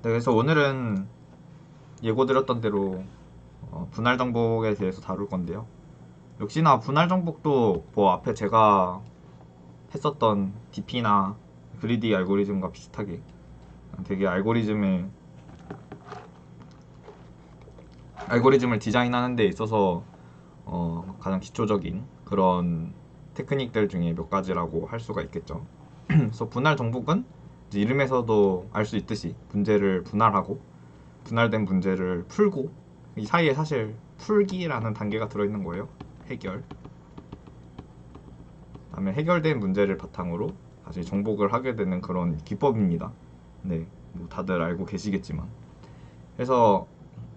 네, 그래서 오늘은 예고드렸던 대로 분할 정복에 대해서 다룰 건데요. 역시나 분할 정복도 뭐 앞에 제가 했었던 DP나 그리디 알고리즘과 비슷하게 되게 알고리즘을 디자인하는 데 있어서 가장 기초적인 그런 테크닉들 중에 몇 가지라고 할 수가 있겠죠. 그래서 분할 정복은 이제 이름에서도 알 수 있듯이 문제를 분할하고 분할된 문제를 풀고 이 사이에 사실 풀기라는 단계가 들어있는 거예요. 해결. 다음에 해결된 문제를 바탕으로 다시 정복을 하게 되는 그런 기법입니다. 네, 뭐 다들 알고 계시겠지만. 그래서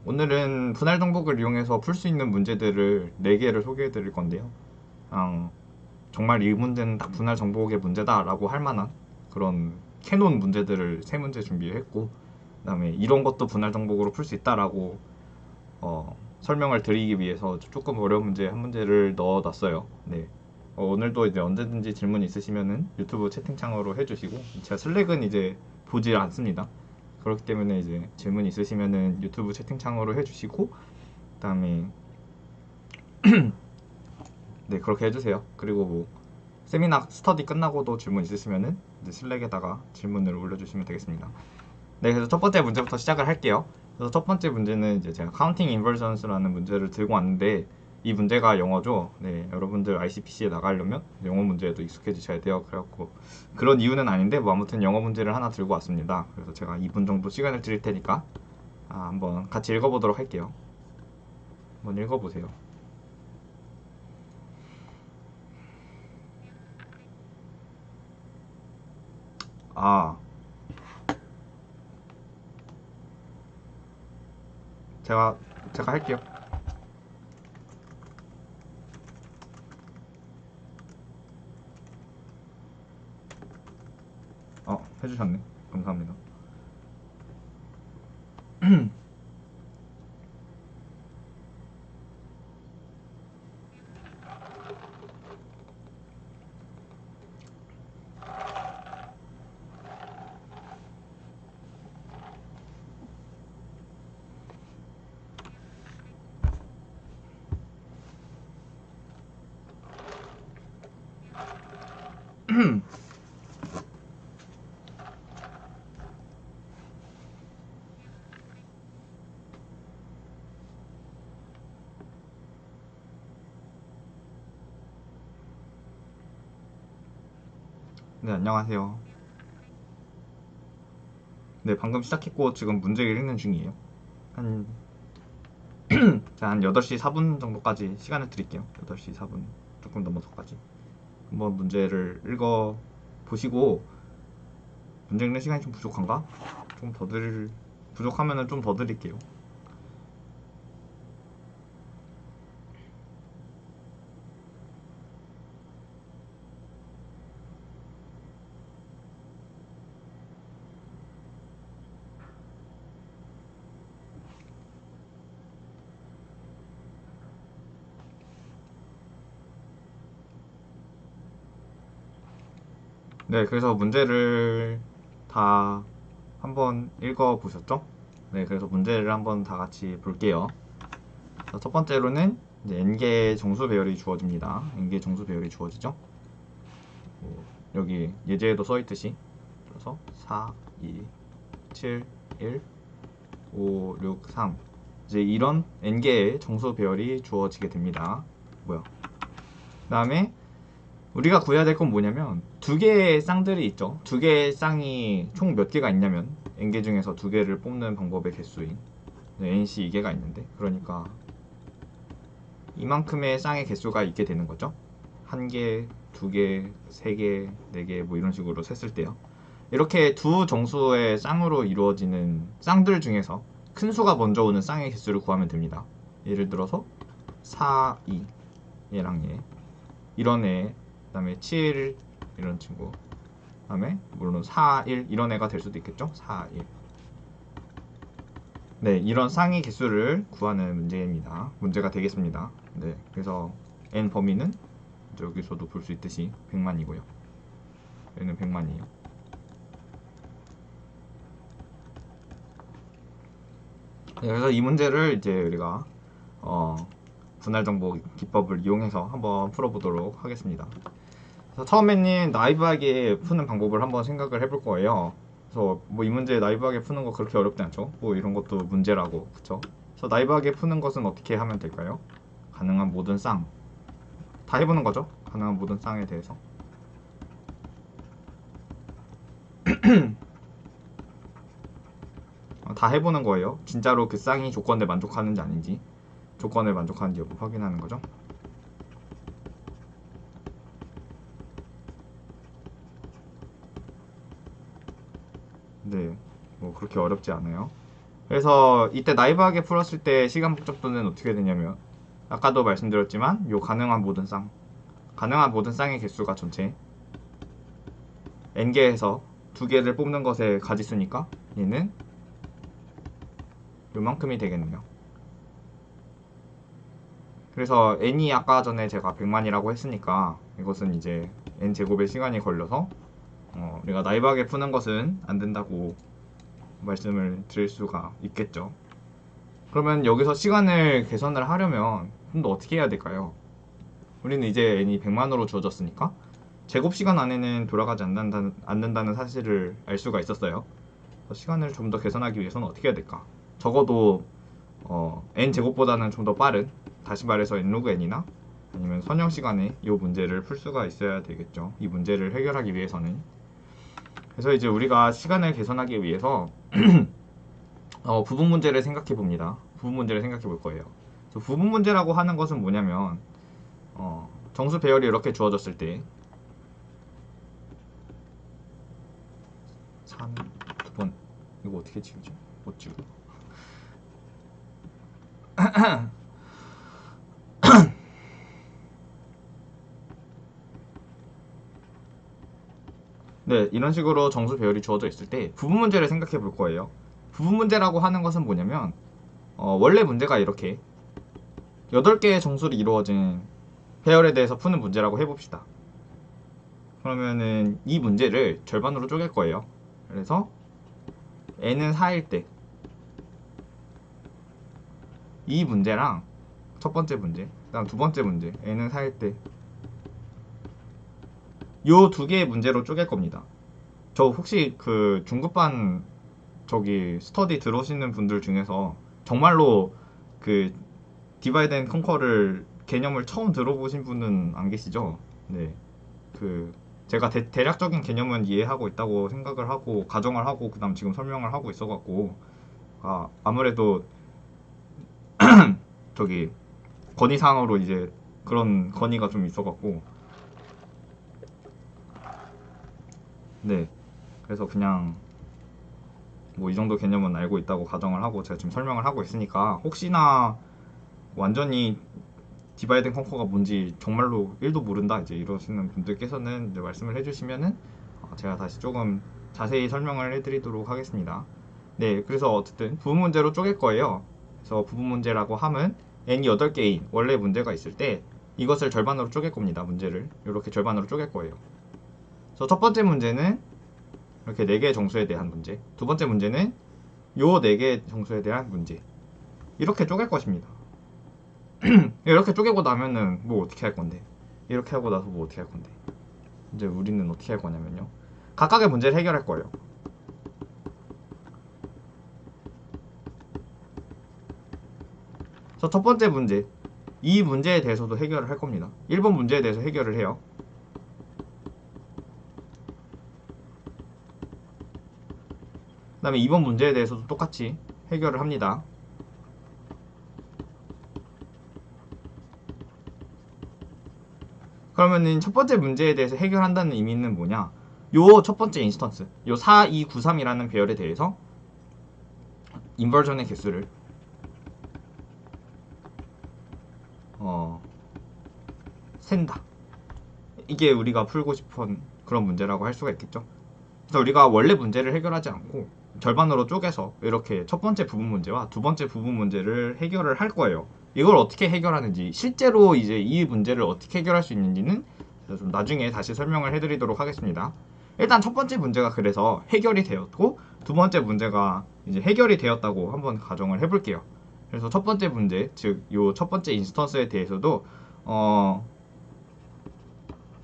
오늘은 분할 정복을 이용해서 풀 수 있는 문제들을 4개를 소개해 드릴 건데요. 정말 이 문제는 딱 분할 정복의 문제다라고 할 만한 그런 캐논 문제들을 3문제 준비했고, 그 다음에 이런 것도 분할 정복으로 풀 수 있다라고 설명을 드리기 위해서 조금 어려운 문제 한 문제를 넣어놨어요. 네. 오늘도 이제 언제든지 질문 있으시면은 유튜브 채팅창으로 해주시고, 제가 슬랙은 이제 보질 않습니다. 그렇기 때문에 이제 질문 있으시면은 유튜브 채팅창으로 해주시고, 그다음에 네, 그렇게 해주세요. 그리고 뭐 세미나 스터디 끝나고도 질문 있으시면은 이제 슬랙에다가 질문을 올려주시면 되겠습니다. 네, 그래서 첫 번째 문제부터 시작을 할게요. 그래서 첫 번째 문제는 이제 제가 카운팅 인버전스라는 문제를 들고 왔는데, 이 문제가 영어죠. 네, 여러분들 ICPC에 나가려면 영어 문제에도 익숙해지셔야 돼요. 그래갖고 그런 이유는 아닌데 뭐 아무튼 영어 문제를 하나 들고 왔습니다. 그래서 제가 2분 정도 시간을 드릴 테니까 한번 같이 읽어보도록 할게요. 한번 읽어보세요. 아, 제가 할게요. 해주셨네. 감사합니다. 네, 안녕하세요. 네, 방금 시작했고 지금 문제를 읽는 중이에요. 한, 한 8시 4분 정도까지 시간을 드릴게요. 8시 4분 조금 넘어서까지. 한번 문제를 읽어 보시고, 문제 읽는 시간이 좀 부족한가? 부족하면은 좀 더 드릴게요. 네, 그래서 문제를 다 한번 읽어 보셨죠? 네, 그래서 문제를 한번 다 같이 볼게요. 첫 번째로는 이제 n개 정수 배열이 주어집니다. n개 정수 배열이 주어지죠. 여기 예제에도 써 있듯이 그래서 4, 2, 7, 1, 5, 6, 3 이제 이런 n개의 정수 배열이 주어지게 됩니다. 그 다음에 우리가 구해야 될 건 뭐냐면 두 개의 쌍들이 있죠. 두 개의 쌍이 총 몇 개가 있냐면 n개 중에서 두 개를 뽑는 방법의 개수인 nc 2개가 있는데, 그러니까 이만큼의 쌍의 개수가 있게 되는 거죠. 한 개, 두 개, 세 개, 네 개 뭐 이런 식으로 셌을 때요. 이렇게 두 정수의 쌍으로 이루어지는 쌍들 중에서 큰 수가 먼저 오는 쌍의 개수를 구하면 됩니다. 예를 들어서 4, 2 얘랑 얘, 이런 애, 그 다음에 7 이런 친구, 그 다음에 물론 4, 1 이런 애가 될 수도 있겠죠. 4, 1. 네, 이런 쌍의 개수를 구하는 문제가 되겠습니다. 네, 그래서 n 범위는 여기서도 볼 수 있듯이 100만이고요. 얘는 100만이에요. 그래서 이 문제를 이제 우리가 분할정보 기법을 이용해서 한번 풀어보도록 하겠습니다. 그래서 처음에는 나이브하게 푸는 방법을 한번 생각을 해볼 거예요. 그래서 뭐 이 문제 나이브하게 푸는 거 그렇게 어렵지 않죠? 뭐 이런 것도 문제라고, 그쵸? 그래서 나이브하게 푸는 것은 어떻게 하면 될까요? 가능한 모든 쌍 다 해보는 거죠. 가능한 모든 쌍에 대해서. 다 해보는 거예요. 진짜로 그 쌍이 조건에 만족하는지 아닌지, 조건을 만족하는지 여부 확인하는 거죠. 네, 뭐 그렇게 어렵지 않아요. 그래서 이때 나이브하게 풀었을 때 시간 복잡도는 어떻게 되냐면, 아까도 말씀드렸지만 요 가능한 모든 쌍의 개수가 전체 n개에서 2개를 뽑는 것의 가지수니까 얘는 요만큼이 되겠네요. 그래서 n이 아까 전에 제가 100만이라고 했으니까 이것은 이제 n제곱의 시간이 걸려서 우리가 나이브하게 푸는 것은 안 된다고 말씀을 드릴 수가 있겠죠. 그러면 여기서 시간을 개선을 하려면 좀 더 어떻게 해야 될까요? 우리는 이제 n이 100만으로 주어졌으니까 제곱시간 안에는 돌아가지 않는다는 사실을 알 수가 있었어요. 시간을 좀 더 개선하기 위해서는 어떻게 해야 될까? 적어도 n제곱보다는 좀 더 빠른, 다시 말해서 n로그 n이나 아니면 선형시간에 이 문제를 풀 수가 있어야 되겠죠. 이 문제를 해결하기 위해서는. 그래서 이제 우리가 시간을 개선하기 위해서 부분 문제를 생각해 봅니다. 부분 문제를 생각해 볼 거예요. 부분 문제라고 하는 것은 뭐냐면 정수 배열이 이렇게 주어졌을 때 3, 2번 이거 어떻게 지우지? 못 지우고 네, 이런 식으로 정수 배열이 주어져 있을 때 부분 문제를 생각해 볼 거예요. 부분 문제라고 하는 것은 뭐냐면 원래 문제가 이렇게 8개의 정수로 이루어진 배열에 대해서 푸는 문제라고 해봅시다. 그러면은 이 문제를 절반으로 쪼갤 거예요. 그래서 n은 4일 때 이 문제랑 첫 번째 문제, 그 다음 두 번째 문제 n은 4일 때 요 두 개의 문제로 쪼갤 겁니다. 저 혹시 그 중급반 저기 스터디 들어오시는 분들 중에서 정말로 그 디바이드 앤 컨커를 개념을 처음 들어보신 분은 안 계시죠? 네. 그 제가 대략적인 개념은 이해하고 있다고 생각을 하고 가정을 하고 그다음 지금 설명을 하고 있어갖고 아무래도 저기 건의사항으로 이제 그런 건의가 좀 있어갖고 네. 그래서 그냥 뭐 이 정도 개념은 알고 있다고 가정을 하고 제가 지금 설명을 하고 있으니까 혹시나 완전히 디바이드 앤 컨커가 뭔지 정말로 1도 모른다 이제 이러시는 분들께서는 이제 말씀을 해주시면은 제가 다시 조금 자세히 설명을 해드리도록 하겠습니다. 네, 그래서 어쨌든 부분 문제로 쪼갤 거예요. 그래서 부분 문제라고 함은 n이 8개인 원래 문제가 있을 때 이것을 절반으로 쪼갤 겁니다. 문제를 이렇게 절반으로 쪼갤 거예요. 그래서 첫 번째 문제는 이렇게 4개의 정수에 대한 문제, 두 번째 문제는 요 4개의 정수에 대한 문제, 이렇게 쪼갤 것입니다. 이렇게 쪼개고 나면은 뭐 어떻게 할 건데, 이렇게 하고 나서 뭐 어떻게 할 건데, 이제 우리는 어떻게 할 거냐면요, 각각의 문제를 해결할 거예요. 그래서 첫 번째 문제, 이 문제에 대해서도 해결을 할 겁니다. 1번 문제에 대해서 해결을 해요. 그 다음에 2번 문제에 대해서도 똑같이 해결을 합니다. 그러면은 첫 번째 문제에 대해서 해결한다는 의미는 뭐냐, 요 첫 번째 인스턴스, 요 4, 2, 9, 3이라는 배열에 대해서 인버전의 개수를 센다. 이게 우리가 풀고 싶은 그런 문제라고 할 수가 있겠죠. 그래서 우리가 원래 문제를 해결하지 않고 절반으로 쪼개서 이렇게 첫 번째 부분 문제와 두 번째 부분 문제를 해결을 할 거예요. 이걸 어떻게 해결하는지, 실제로 이제 이 문제를 어떻게 해결할 수 있는지는 좀 나중에 다시 설명을 해드리도록 하겠습니다. 일단 첫 번째 문제가 그래서 해결이 되었고, 두 번째 문제가 이제 해결이 되었다고 한번 가정을 해볼게요. 그래서 첫 번째 문제, 즉 요 첫 번째 인스턴스에 대해서도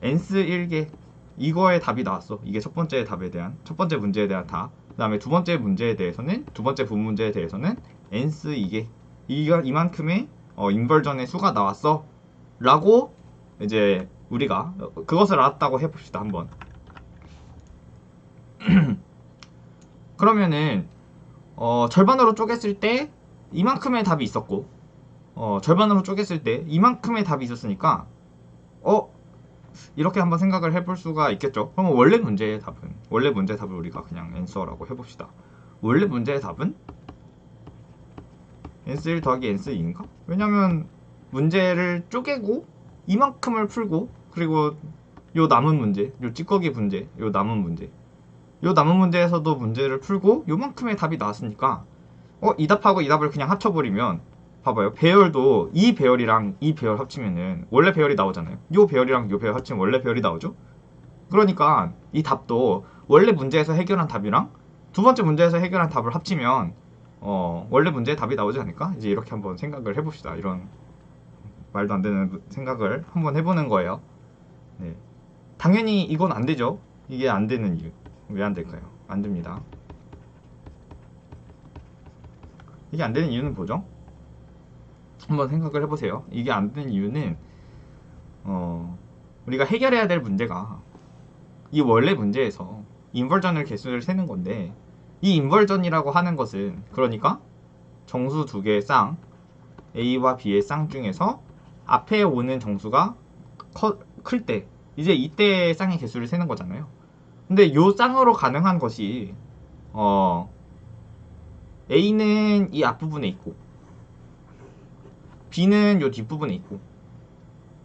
n스 1개 이거의 답이 나왔어. 이게 첫 번째 답에 대한 첫 번째 문제에 대한 답. 그 다음에 두 번째 문제에 대해서는 두 번째 분 문제에 대해서는 n스 2개 이만큼의 인벌전의 수가 나왔어 라고 이제 우리가 그것을 알았다고 해봅시다. 한번. 그러면은 절반으로 쪼갰을 때 이만큼의 답이 있었고 절반으로 쪼갰을 때 이만큼의 답이 있었으니까 이렇게 한번 생각을 해볼 수가 있겠죠. 그러면 원래 문제의 답을 우리가 그냥 앤서라고 해봅시다. 원래 문제의 답은 n스1 더하기 n스2인가? 왜냐면 문제를 쪼개고 이만큼을 풀고 그리고 요 남은 문제, 요 찌꺼기 문제, 요 남은 문제에서도 문제를 풀고 요만큼의 답이 나왔으니까 이 답하고 이 답을 그냥 합쳐버리면 봐봐요. 배열도 이 배열이랑 이 배열 합치면은 원래 배열이 나오잖아요. 요 배열이랑 요 배열 합치면 원래 배열이 나오죠. 그러니까 이 답도 원래 문제에서 해결한 답이랑 두 번째 문제에서 해결한 답을 합치면 원래 문제의 답이 나오지 않을까? 이제 이렇게 한번 생각을 해봅시다. 이런 말도 안 되는 생각을 한번 해보는 거예요. 네. 당연히 이건 안 되죠. 이게 안 되는 이유. 왜 안 될까요? 안 됩니다. 이게 안 되는 이유는 뭐죠? 한번 생각을 해보세요. 이게 안 되는 이유는 우리가 해결해야 될 문제가 이 원래 문제에서 인벌전을 개수를 세는 건데 이 인벌전이라고 하는 것은 그러니까 정수 두 개의 쌍 A와 B의 쌍 중에서 앞에 오는 정수가 클 때 이제 이때 쌍의 개수를 세는 거잖아요. 근데 요 쌍으로 가능한 것이 A는 이 앞부분에 있고 B는 요 뒷부분에 있고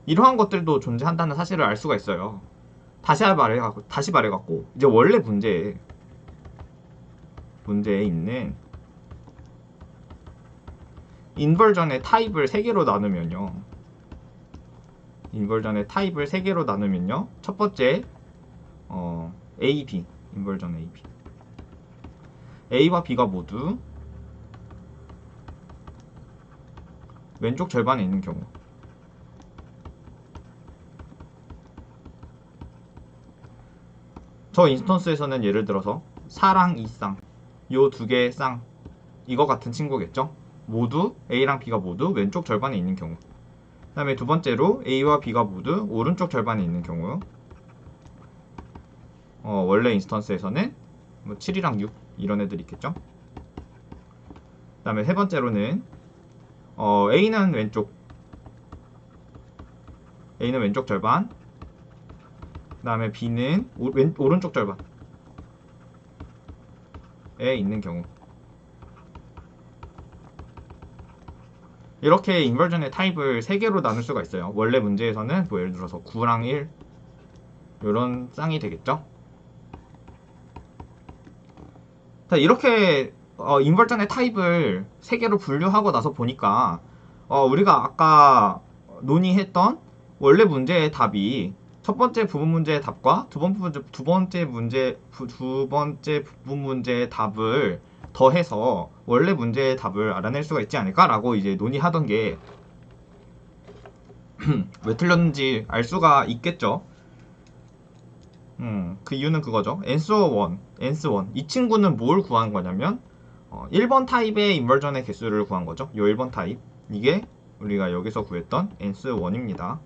이러한 것들도 존재한다는 사실을 알 수가 있어요. 다시 말해갖고 이제 원래 문제에 있는 인벌전의 타입을 3개로 나누면요 첫 번째 A, B 인벌전 A, B A와 B가 모두 왼쪽 절반에 있는 경우 저 인스턴스에서는 예를 들어서 4랑 2쌍 요 두 개의 쌍 이거 같은 친구겠죠. 모두 A랑 B가 모두 왼쪽 절반에 있는 경우 그 다음에 두 번째로 A와 B가 모두 오른쪽 절반에 있는 경우 원래 인스턴스에서는 뭐 7이랑 6 이런 애들이 있겠죠. 그 다음에 세 번째로는 A는 왼쪽 절반 그 다음에 B는 오른쪽 절반에 있는 경우 이렇게 인벌전의 타입을 3개로 나눌 수가 있어요. 원래 문제에서는 뭐 예를 들어서 9랑 1 이런 쌍이 되겠죠. 자, 이렇게 인벌전의 타입을 3개로 분류하고 나서 보니까 우리가 아까 논의했던 원래 문제의 답이 첫 번째 부분 문제의 답과 두 번째 부분 문제의 답을 더해서 원래 문제의 답을 알아낼 수가 있지 않을까라고 이제 논의하던 게 왜 틀렸는지 알 수가 있겠죠. 그 이유는 그거죠. n스1 이 친구는 뭘 구한 거냐면 1번 타입의 인벌전의 개수를 구한 거죠. 요 1번 타입 이게 우리가 여기서 구했던 n스1입니다.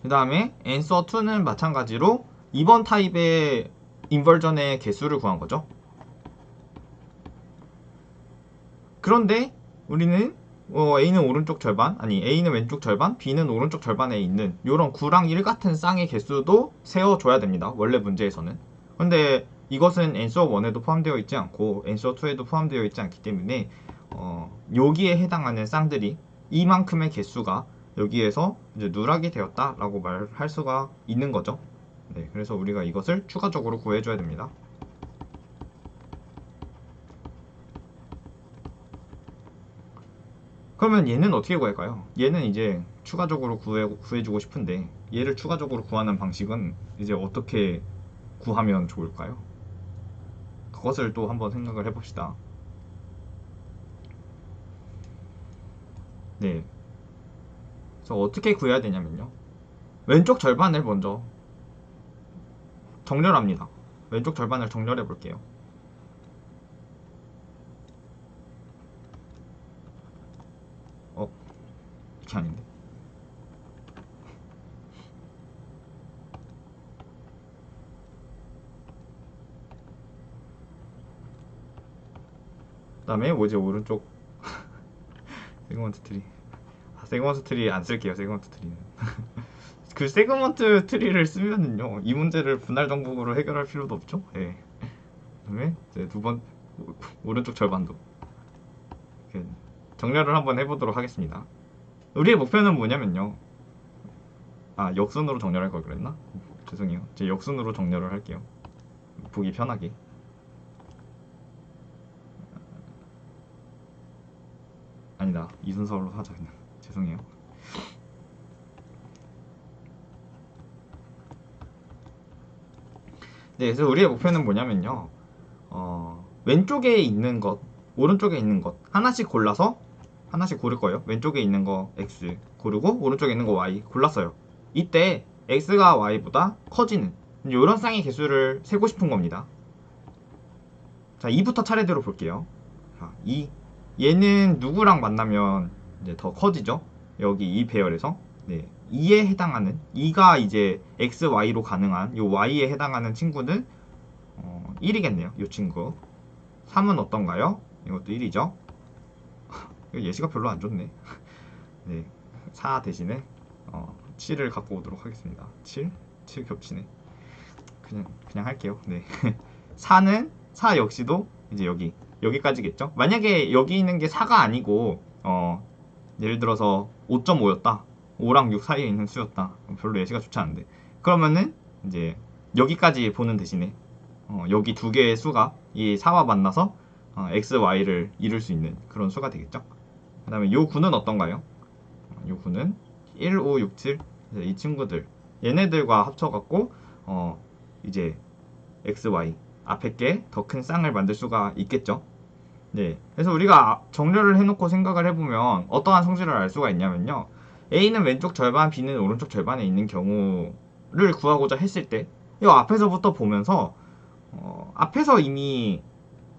그 다음에 n스2는 마찬가지로 2번 타입의 인벌전의 개수를 구한 거죠. 그런데 우리는 A는 오른쪽 절반, A는 왼쪽 절반, B는 오른쪽 절반에 있는 요런 9랑 1 같은 쌍의 개수도 세워줘야 됩니다. 원래 문제에서는. 근데 이것은 n스1에도 포함되어 있지 않고 n스2에도 포함되어 있지 않기 때문에 여기에 해당하는 쌍들이 이만큼의 개수가 여기에서 이제 누락이 되었다라고 말할 수가 있는 거죠. 네, 그래서 우리가 이것을 추가적으로 구해줘야 됩니다. 그러면 얘는 어떻게 구할까요? 얘는 이제 추가적으로 구해주고 싶은데 얘를 추가적으로 구하는 방식은 이제 어떻게 구하면 좋을까요? 그것을 또 한번 생각을 해봅시다. 네. 그래서 어떻게 구해야 되냐면요. 왼쪽 절반을 먼저 정렬합니다. 왼쪽 절반을 정렬해 볼게요. 이렇게 아닌데. 그 다음에 뭐지, 오른쪽 세그먼트 트리. 세그먼트 트리 안 쓸게요. 세그먼트 트리는 그 세그먼트 트리를 쓰면은요, 이 문제를 분할 정복으로 해결할 필요도 없죠. 예. 그다음에 이제 두 번 오른쪽 절반도 이렇게 정렬을 한번 해보도록 하겠습니다. 우리의 목표는 뭐냐면요. 역순으로 정렬할 걸 그랬나? 죄송해요. 제 역순으로 정렬을 할게요. 보기 편하게. 아니다. 이순서로 하자 그냥. 죄송해요. 네, 그래서 우리의 목표는 뭐냐면요. 왼쪽에 있는 것, 오른쪽에 있는 것 하나씩 골라서 하나씩 고를 거예요. 왼쪽에 있는 거 X 고르고 오른쪽에 있는 거 Y 골랐어요. 이때 X가 Y보다 커지는 이런 쌍의 개수를 세고 싶은 겁니다. 자, 2부터 차례대로 볼게요. 자, 2. 얘는 누구랑 만나면 이제 더 커지죠? 여기 이 배열에서. 네. 2에 해당하는 2가 이제 X, Y로 가능한 요 Y에 해당하는 친구는 1이겠네요. 요 친구. 3은 어떤가요? 이것도 1이죠. 예시가 별로 안 좋네. 네. 4 대신에 7을 갖고 오도록 하겠습니다. 7 겹치네. 그냥 할게요. 네. 4 역시도 이제 여기까지겠죠. 만약에 여기 있는 게 4가 아니고 예를 들어서 5.5였다. 5랑 6 사이에 있는 수였다. 별로 예시가 좋지 않은데. 그러면은 이제 여기까지 보는 대신에 여기 두 개의 수가 이 4와 만나서 x, y를 이룰 수 있는 그런 수가 되겠죠. 그 다음에 요 구는 어떤가요? 요 구는 1, 5, 6, 7 이 친구들 얘네들과 합쳐갖고 이제 x, y 앞에 게 더 큰 쌍을 만들 수가 있겠죠. 네, 그래서 우리가 정렬을 해놓고 생각을 해보면 어떠한 성질을 알 수가 있냐면요. A는 왼쪽 절반, B는 오른쪽 절반에 있는 경우를 구하고자 했을 때 이 앞에서부터 보면서 앞에서 이미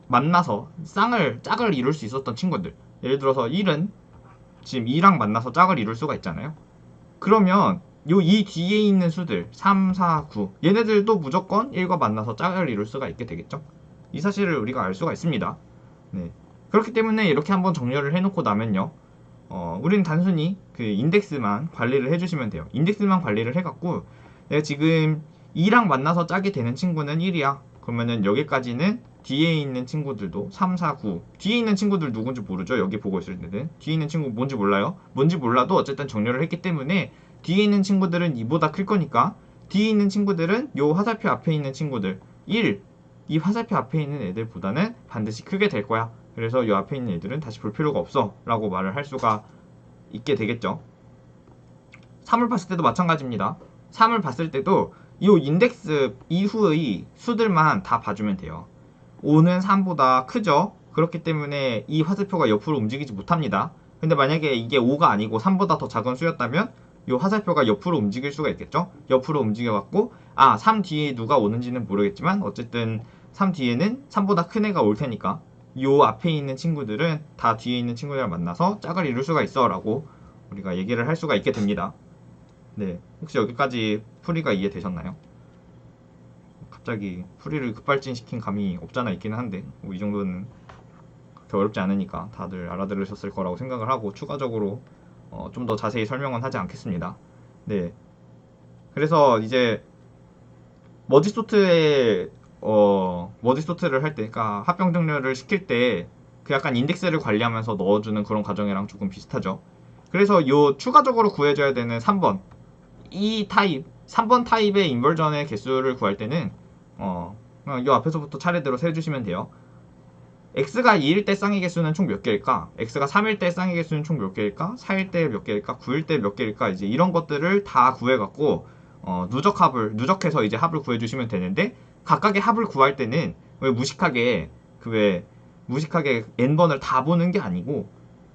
만나서 짝을 이룰 수 있었던 친구들, 예를 들어서 1은 지금 2랑 만나서 짝을 이룰 수가 있잖아요. 그러면 이 뒤에 있는 수들 3, 4, 9 얘네들도 무조건 1과 만나서 짝을 이룰 수가 있게 되겠죠. 이 사실을 우리가 알 수가 있습니다. 네. 그렇기 때문에 이렇게 한번 정렬을 해놓고 나면요, 우리는 단순히 그 인덱스만 관리를 해주시면 돼요. 인덱스만 관리를 해갖고 내가 지금 2랑 만나서 짝이 되는 친구는 1이야. 그러면은 여기까지는 뒤에 있는 친구들도 3, 4, 9 뒤에 있는 친구들 누군지 모르죠. 여기 보고 있을 때는 뒤에 있는 친구 뭔지 몰라요. 뭔지 몰라도 어쨌든 정렬을 했기 때문에 뒤에 있는 친구들은 2보다 클 거니까 뒤에 있는 친구들은 요 화살표 앞에 있는 친구들 1, 이 화살표 앞에 있는 애들보다는 반드시 크게 될 거야. 그래서 요 앞에 있는 애들은 다시 볼 필요가 없어 라고 말을 할 수가 있게 되겠죠. 3을 봤을 때도 마찬가지입니다. 3을 봤을 때도 이 인덱스 이후의 수들만 다 봐주면 돼요. 5는 3보다 크죠. 그렇기 때문에 이 화살표가 옆으로 움직이지 못합니다. 근데 만약에 이게 5가 아니고 3보다 더 작은 수였다면 이 화살표가 옆으로 움직일 수가 있겠죠. 옆으로 움직여갖고 3 뒤에 누가 오는지는 모르겠지만 어쨌든 3 뒤에는 3보다 큰 애가 올 테니까 요 앞에 있는 친구들은 다 뒤에 있는 친구들을 만나서 짝을 이룰 수가 있어 라고 우리가 얘기를 할 수가 있게 됩니다. 네, 혹시 여기까지 풀이가 이해되셨나요? 갑자기 풀이를 급발진시킨 감이 없잖아 있기는 한데 이 정도는 그렇게 어렵지 않으니까 다들 알아들으셨을 거라고 생각을 하고 추가적으로 좀 더 자세히 설명은 하지 않겠습니다. 네, 그래서 이제 머지소트를 할 때, 그러니까 합병 정렬을 시킬 때 그 약간 인덱스를 관리하면서 넣어주는 그런 과정이랑 조금 비슷하죠. 그래서 요 추가적으로 구해줘야 되는 3번 이 타입 3번 타입의 인버전의 개수를 구할 때는 요 앞에서부터 차례대로 세주시면 돼요. x가 2일 때 쌍의 개수는 총 몇 개일까? x가 3일 때 쌍의 개수는 총 몇 개일까? 4일 때 몇 개일까? 9일 때 몇 개일까? 이제 이런 것들을 다 구해갖고 누적해서 이제 합을 구해주시면 되는데, 각각의 합을 구할 때는 왜 무식하게 n번을 다 보는 게 아니고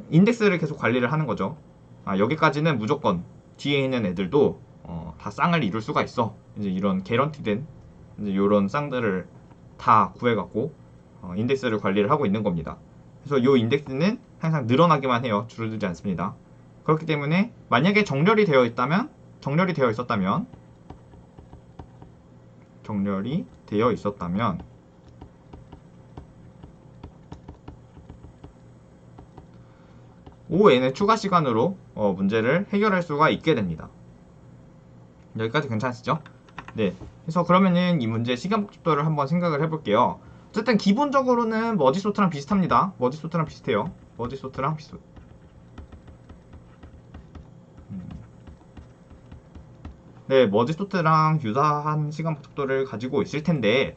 인덱스를 계속 관리를 하는 거죠. 여기까지는 무조건 뒤에 있는 애들도 다 쌍을 이룰 수가 있어. 이제 이런 개런티된 이제 이런 쌍들을 다 구해갖고 인덱스를 관리를 하고 있는 겁니다. 그래서 이 인덱스는 항상 늘어나기만 해요. 줄어들지 않습니다. 그렇기 때문에 만약에 정렬이 되어 있었다면 ON의 추가 시간으로 문제를 해결할 수가 있게 됩니다. 여기까지 괜찮으시죠? 네. 그래서 그러면은 이 문제의 시간 복잡도를 한번 생각을 해볼게요. 어쨌든 기본적으로는 머지소트랑 비슷합니다. 머지소트랑 비슷해요. 네, 머지소트랑 유사한 시간 복잡도를 가지고 있을 텐데,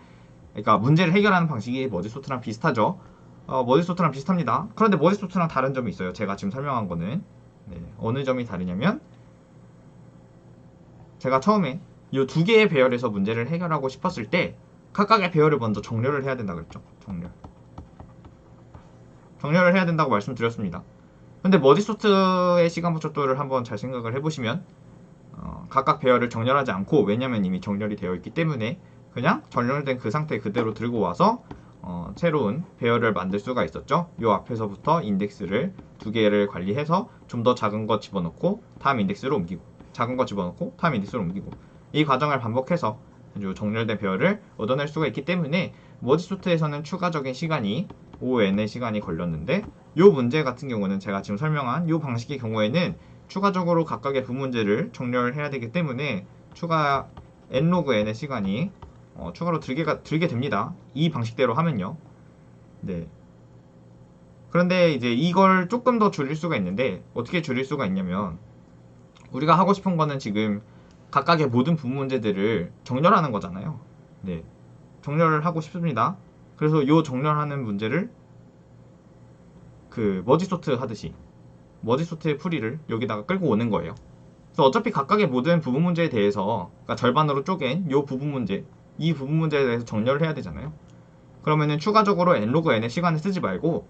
그러니까 문제를 해결하는 방식이 머지소트랑 비슷하죠. 머지소트랑 비슷합니다. 그런데 머지소트랑 다른 점이 있어요. 제가 지금 설명한 거는. 네, 어느 점이 다르냐면, 제가 처음에 이 두 개의 배열에서 문제를 해결하고 싶었을 때 각각의 배열을 먼저 정렬을 해야 된다고 그랬죠. 정렬을 해야 된다고 말씀드렸습니다. 근데 머지소트의 시간 복잡도를 한번 잘 생각을 해보시면 각각 배열을 정렬하지 않고, 왜냐면 이미 정렬이 되어 있기 때문에 그냥 정렬된 그 상태 그대로 들고 와서 새로운 배열을 만들 수가 있었죠. 요 앞에서부터 인덱스를 두 개를 관리해서 좀 더 작은 거 집어넣고 다음 인덱스로 옮기고, 작은 거 집어넣고 다음 인덱스로 옮기고, 이 과정을 반복해서 정렬된 배열을 얻어낼 수가 있기 때문에 머지소트에서는 추가적인 시간이 ON의 시간이 걸렸는데, 이 문제 같은 경우는 제가 지금 설명한 이 방식의 경우에는 추가적으로 각각의 부문제를 정렬해야 되기 때문에 추가 n로그 n의 시간이 추가로 들게 됩니다. 이 방식대로 하면요. 네. 그런데 이제 이걸 조금 더 줄일 수가 있는데, 어떻게 줄일 수가 있냐면, 우리가 하고 싶은 거는 지금 각각의 모든 부분 문제들을 정렬하는 거잖아요. 네. 정렬을 하고 싶습니다. 그래서 이 정렬하는 문제를 그 머지소트 하듯이 머지소트의 풀이를 여기다가 끌고 오는 거예요. 그래서 어차피 각각의 모든 부분 문제에 대해서, 그러니까 절반으로 쪼갠 이 부분 문제에 대해서 정렬을 해야 되잖아요. 그러면은 추가적으로 n로그 n의 시간을 쓰지 말고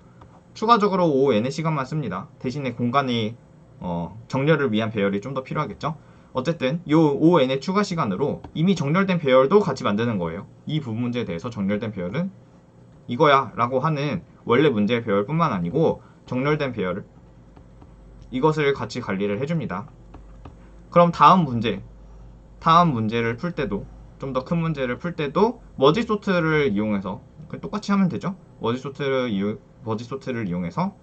추가적으로 ON의 시간만 씁니다. 대신에 공간이 정렬을 위한 배열이 좀 더 필요하겠죠. 어쨌든 이 ON의 추가 시간으로 이미 정렬된 배열도 같이 만드는 거예요. 이 부분 문제에 대해서 정렬된 배열은 이거야 라고 하는 원래 문제의 배열뿐만 아니고 정렬된 배열을, 이것을 같이 관리를 해줍니다. 그럼 다음 문제를 풀 때도, 좀 더 큰 문제를 풀 때도 머지소트를 이용해서 똑같이 하면 되죠. 머지소트를 이용해서,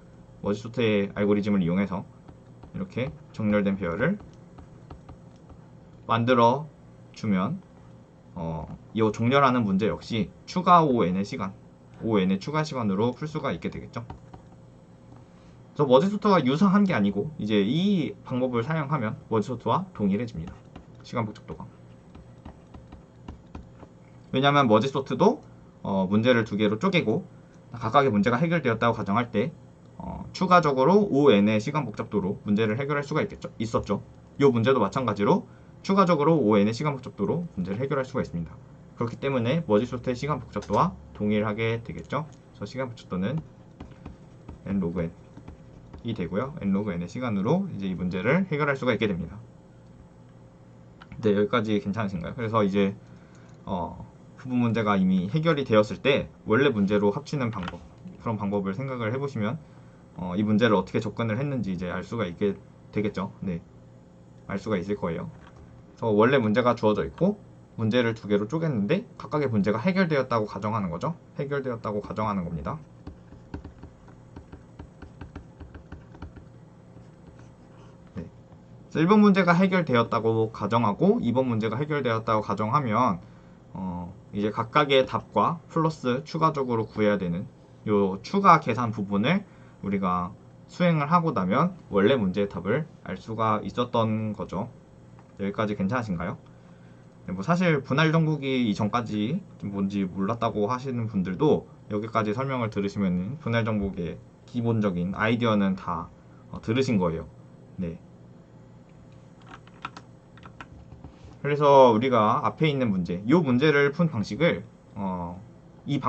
머지소트의 알고리즘을 이용해서 이렇게 정렬된 배열을 만들어 주면 이 정렬하는 문제 역시 추가 ON의 추가 시간으로 풀 수가 있게 되겠죠. 그래서 머지소트와 유사한 게 아니고 이제 이 방법을 사용하면 머지소트와 동일해집니다. 시간 복잡도가. 왜냐하면 머지소트도 문제를 두 개로 쪼개고 각각의 문제가 해결되었다고 가정할 때 추가적으로 ON의 시간 복잡도로 문제를 해결할 수가 있었죠. 이 문제도 마찬가지로 추가적으로 ON의 시간 복잡도로 문제를 해결할 수가 있습니다. 그렇기 때문에 머지소트의 시간 복잡도와 동일하게 되겠죠. 그래서 시간 복잡도는 n로그 n이 되고요. n로그 n의 시간으로 이제 이 문제를 해결할 수가 있게 됩니다. 네, 여기까지 괜찮으신가요? 그래서 이제 부분 문제가 이미 해결이 되었을 때 원래 문제로 합치는 방법, 그런 방법을 생각을 해보시면 이 문제를 어떻게 접근을 했는지 이제 알 수가 있게 되겠죠. 네, 알 수가 있을 거예요. 그래서 원래 문제가 주어져 있고 문제를 두 개로 쪼갰는데 각각의 문제가 해결되었다고 가정하는 거죠. 해결되었다고 가정하는 겁니다. 네. 1번 문제가 해결되었다고 가정하고 2번 문제가 해결되었다고 가정하면 이제 각각의 답과 플러스 추가적으로 구해야 되는 요 추가 계산 부분을 우리가 수행을 하고 나면 원래 문제의 답을 알 수가 있었던 거죠. 여기까지 괜찮으신가요? 네, 뭐 사실 분할 정복이 이전까지 뭔지 몰랐다고 하시는 분들도 여기까지 설명을 들으시면 분할 정복의 기본적인 아이디어는 다 들으신 거예요. 네. 그래서 우리가 앞에 있는 문제, 이 문제를 푼 방식을 이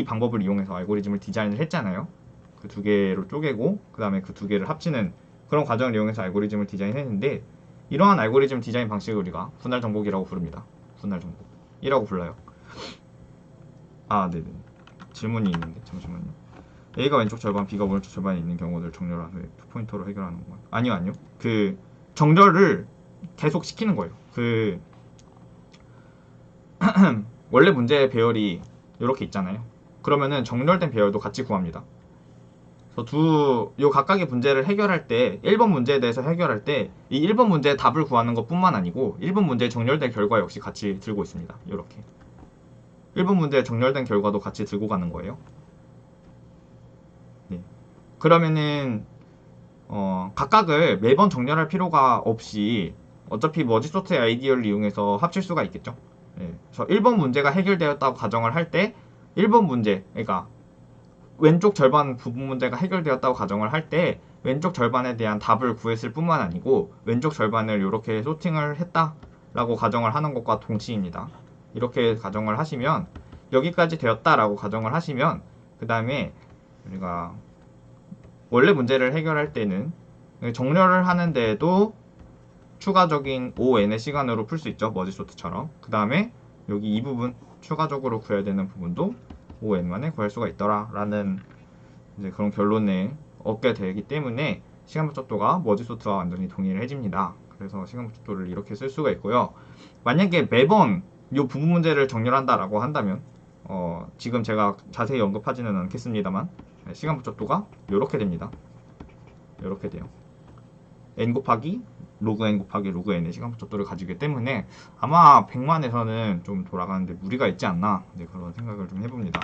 방법을 이용해서 알고리즘을 디자인을 했잖아요. 그 두 개로 쪼개고 그 다음에 그 두 개를 합치는 그런 과정을 이용해서 알고리즘을 디자인했는데, 이러한 알고리즘 디자인 방식을 우리가 분할 정복이라고 부릅니다. 분할 정복이라고 불러요. 아, 네네. 질문이 있는데 잠시만요. A가 왼쪽 절반, B가 오른쪽 절반에 있는 경우를 정렬한 후에 포인터로 해결하는 거예요. 아니요. 그 정렬을 계속 시키는 거예요. 그 원래 문제의 배열이 이렇게 있잖아요. 그러면은 정렬된 배열도 같이 구합니다. 그래서 요 각각의 문제를 해결할 때 1번 문제에 대해서 해결할 때 이 1번 문제의 답을 구하는 것 뿐만 아니고 1번 문제의 정렬된 결과 역시 같이 들고 있습니다. 이렇게 1번 문제의 정렬된 결과도 같이 들고 가는 거예요. 네. 그러면은 각각을 매번 정렬할 필요가 없이 어차피 머지소트의 아이디어를 이용해서 합칠 수가 있겠죠. 네. 그래서 1번 문제가 해결되었다고 가정을 할 때 1번 문제, 그러니까 왼쪽 절반 부분 문제가 해결되었다고 가정을 할 때 왼쪽 절반에 대한 답을 구했을 뿐만 아니고 왼쪽 절반을 이렇게 소팅을 했다라고 가정을 하는 것과 동시입니다. 이렇게 가정을 하시면 여기까지 되었다라고 가정을 하시면 그 다음에 우리가 원래 문제를 해결할 때는 정렬을 하는데도 추가적인 ON의 시간으로 풀 수 있죠. 머지소트처럼. 그 다음에 여기 이 부분 추가적으로 구해야 되는 부분도 ON 만에 구할 수가 있더라 라는 이제 그런 결론을 얻게 되기 때문에 시간 부족도가 머지소트와 완전히 동일해집니다. 그래서 시간 부족도를 이렇게 쓸 수가 있고요. 만약에 매번 이 부분 문제를 정렬한다라고 한다면 지금 제가 자세히 언급하지는 않겠습니다만 시간 부족도가 이렇게 됩니다. 이렇게 돼요. n 곱하기 로그 n 곱하기 로그 n의 시간 부족도를 가지기 때문에 아마 100만에서는 좀 돌아가는데 무리가 있지 않나, 네, 그런 생각을 좀 해봅니다.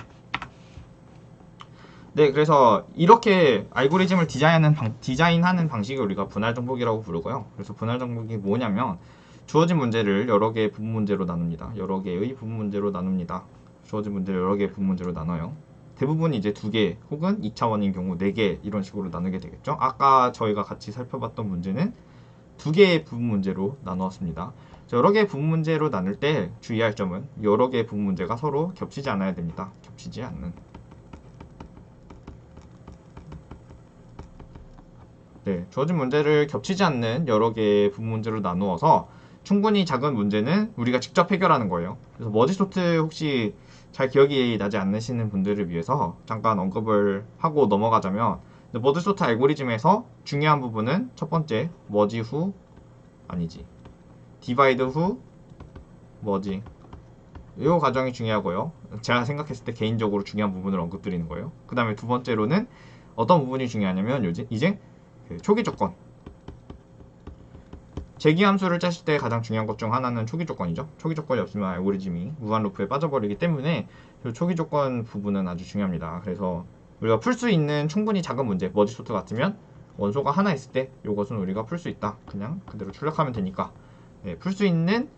네, 그래서 이렇게 알고리즘을 디자인하는 방식을 우리가 분할 정복이라고 부르고요. 그래서 분할 정복이 뭐냐면 주어진 문제를 여러 개의 부분 문제로 나눕니다. 여러 개의 부분 문제로 나눕니다. 주어진 문제를 여러 개의 부분 문제로 나눠요. 대부분 이제 2개 혹은 2차원인 경우 4개 이런 식으로 나누게 되겠죠. 아까 저희가 같이 살펴봤던 문제는 2개의 부분 문제로 나누었습니다. 여러 개의 부분 문제로 나눌 때 주의할 점은 여러 개의 부분 문제가 서로 겹치지 않아야 됩니다. 겹치지 않는. 네, 주어진 문제를 겹치지 않는 여러 개의 부분 문제로 나누어서 충분히 작은 문제는 우리가 직접 해결하는 거예요. 그래서 머지소트 혹시 잘 기억이 나지 않으시는 분들을 위해서 잠깐 언급을 하고 넘어가자면, 머지소트 알고리즘에서 중요한 부분은 첫 번째 머지 후, 아니지, 디바이드 후 머지, 이 과정이 중요하고요. 제가 생각했을 때 개인적으로 중요한 부분을 언급드리는 거예요. 그 다음에 두 번째로는 어떤 부분이 중요하냐면 이제 그 초기 조건, 재기 함수를 짜실 때 가장 중요한 것 중 하나는 초기 조건이죠. 초기 조건이 없으면 알고리즘이 무한 루프에 빠져버리기 때문에 그 초기 조건 부분은 아주 중요합니다. 그래서 우리가 풀 수 있는 충분히 작은 문제, 머지소트 같으면 원소가 하나 있을 때 이것은 우리가 풀 수 있다. 그냥 그대로 출력하면 되니까, 네, 풀 수 있는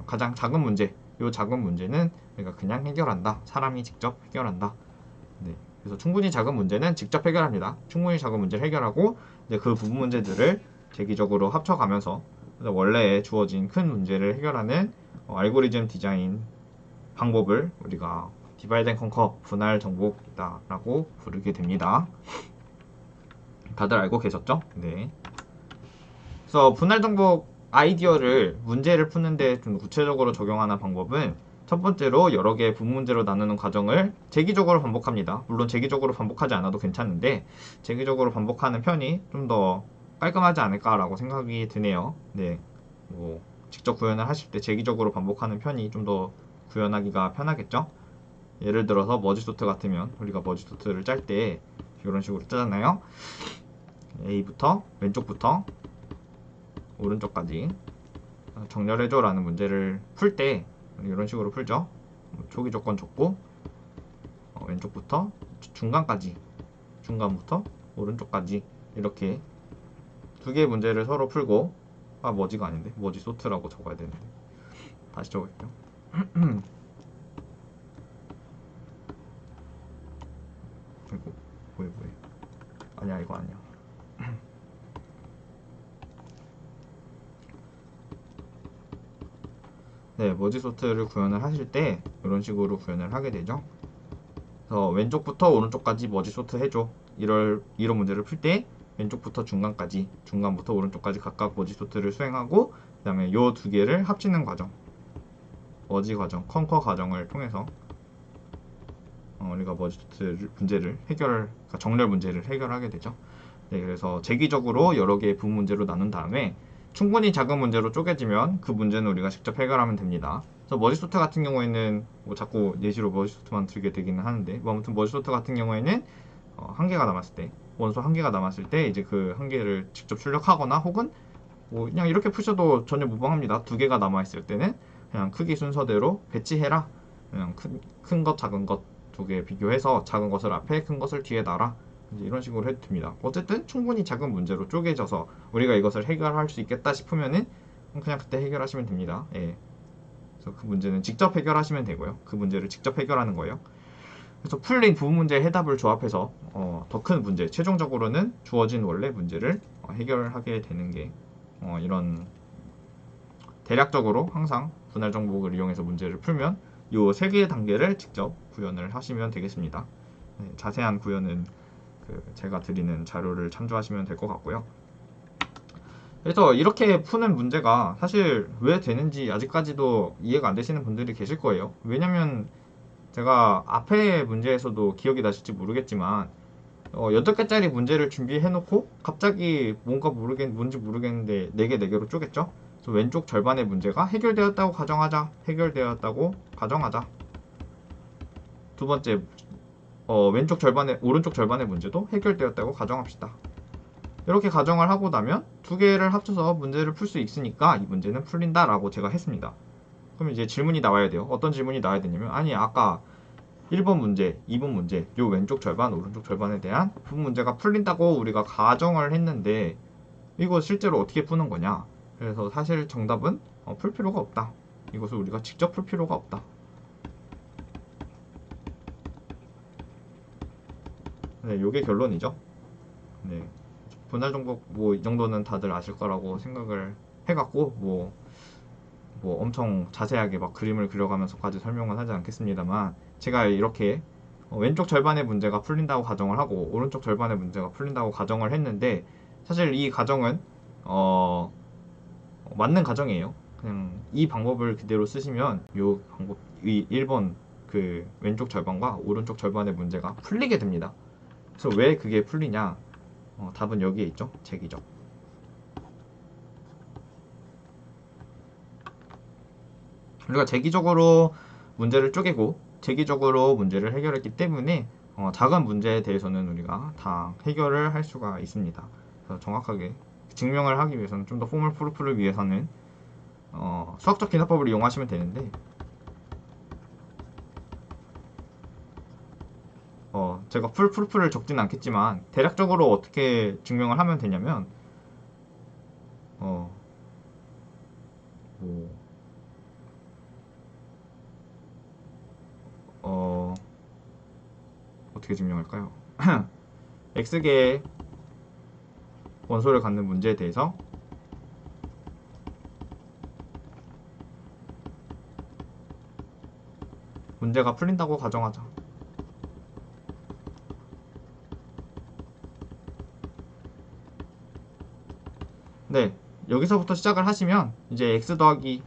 가장 작은 문제, 이 작은 문제는 우리가 그냥 해결한다. 사람이 직접 해결한다. 네, 그래서 충분히 작은 문제는 직접 해결합니다. 충분히 작은 문제를 해결하고 이제 그 부분 문제들을 재기적으로 합쳐가면서 원래 주어진 큰 문제를 해결하는 알고리즘 디자인 방법을 우리가 디바이드 앤 컨커, 분할 정복이다라고 부르게 됩니다. 다들 알고 계셨죠? 네. 그래서 분할 정복 아이디어를 문제를 푸는데 좀 구체적으로 적용하는 방법은 첫 번째로 여러 개의 부분 문제로 나누는 과정을 재기적으로 반복합니다. 물론 재기적으로 반복하지 않아도 괜찮은데 재기적으로 반복하는 편이 좀 더 깔끔하지 않을까라고 생각이 드네요. 네, 뭐 직접 구현을 하실 때 재기적으로 반복하는 편이 좀 더 구현하기가 편하겠죠. 예를 들어서 머지소트 같으면 우리가 머지소트를 짤 때 이런 식으로 짜잖아요. A부터 왼쪽부터 오른쪽까지 정렬해줘 라는 문제를 풀 때 이런 식으로 풀죠. 초기 조건 줬고 왼쪽부터 중간까지, 중간부터 오른쪽까지 이렇게 2개의 문제를 서로 풀고, 머지가 아닌데 머지소트라고 적어야 되는데 다시 적을게요. 이거 뭐해 아니야, 이거 아니야. 네, 머지 소트를 구현을 하실 때 이런 식으로 구현을 하게 되죠. 그래서 왼쪽부터 오른쪽까지 머지 소트 해줘. 이런 문제를 풀 때 왼쪽부터 중간까지, 중간부터 오른쪽까지 각각 머지 소트를 수행하고 그 다음에 요 두 개를 합치는 과정, 머지 과정, 컨커 과정을 통해서 우리가 머지 소트 문제를 그러니까 정렬 문제를 해결하게 되죠. 네, 그래서 재기적으로 여러 개의 부분 문제로 나눈 다음에 충분히 작은 문제로 쪼개지면 그 문제는 우리가 직접 해결하면 됩니다. 그래서 머지소트 같은 경우에는 뭐 자꾸 예시로 머지소트만 들게 되기는 하는데 뭐 아무튼 머지소트 같은 경우에는 한 개가 남았을 때, 원소 한 개가 남았을 때 이제 그 한 개를 직접 출력하거나 혹은 뭐 그냥 이렇게 푸셔도 전혀 무방합니다. 두 개가 남아있을 때는 그냥 크기 순서대로 배치해라. 그냥 큰 것, 작은 것 두 개 비교해서 작은 것을 앞에, 큰 것을 뒤에 놔라. 이제 이런 식으로 해도 됩니다. 어쨌든 충분히 작은 문제로 쪼개져서 우리가 이것을 해결할 수 있겠다 싶으면은 그냥 그때 해결하시면 됩니다. 예. 그래서 그 문제는 직접 해결하시면 되고요. 그 문제를 직접 해결하는 거예요. 그래서 풀린 부분 문제의 해답을 조합해서 더 큰 문제, 최종적으로는 주어진 원래 문제를 해결하게 되는 게 이런 대략적으로 항상 분할 정복을 이용해서 문제를 풀면 이 세 개의 단계를 직접 구현을 하시면 되겠습니다. 네, 자세한 구현은 제가 드리는 자료를 참조하시면 될 것 같고요. 그래서 이렇게 푸는 문제가 사실 왜 되는지 아직까지도 이해가 안 되시는 분들이 계실 거예요. 왜냐면 제가 앞에 문제에서도 기억이 나실지 모르겠지만 8개짜리 문제를 준비해 놓고 갑자기 뭔지 모르겠는데 4개 4개로 쪼갰죠. 그래서 왼쪽 절반의 문제가 해결되었다고 가정하자. 해결되었다고 가정하자. 두 번째 오른쪽 절반의 문제도 해결되었다고 가정합시다. 이렇게 가정을 하고 나면 두 개를 합쳐서 문제를 풀 수 있으니까 이 문제는 풀린다 라고 제가 했습니다. 그럼 이제 질문이 나와야 돼요. 어떤 질문이 나와야 되냐면 아니 아까 1번 문제, 2번 문제, 요 왼쪽 절반, 오른쪽 절반에 대한 부분 문제가 풀린다고 우리가 가정을 했는데 이거 실제로 어떻게 푸는 거냐. 그래서 사실 정답은 풀 필요가 없다. 이것을 우리가 직접 풀 필요가 없다. 네, 요게 결론이죠. 네. 분할 정복 뭐 이 정도는 다들 아실 거라고 생각을 해갖고 뭐 엄청 자세하게 막 그림을 그려가면서까지 설명은 하지 않겠습니다만 제가 이렇게 왼쪽 절반의 문제가 풀린다고 가정을 하고 오른쪽 절반의 문제가 풀린다고 가정을 했는데 사실 이 가정은 맞는 가정이에요. 그냥 이 방법을 그대로 쓰시면 이 방법 이 1번 그 왼쪽 절반과 오른쪽 절반의 문제가 풀리게 됩니다. 그래서 왜 그게 풀리냐? 답은 여기에 있죠. 재기적. 우리가 재기적으로 문제를 쪼개고 재기적으로 문제를 해결했기 때문에 작은 문제에 대해서는 우리가 다 해결을 할 수가 있습니다. 그래서 정확하게 증명을 하기 위해서는 좀 더 폼을 프루프를 위해서는 수학적 기납법을 이용하시면 되는데 제가 풀 프루프를 적진 않겠지만 대략적으로 어떻게 증명을 하면 되냐면 어떻게 증명할까요? x개의 원소를 갖는 문제에 대해서 문제가 풀린다고 가정하자. 네, 여기서부터 시작을 하시면 이제 x 더하기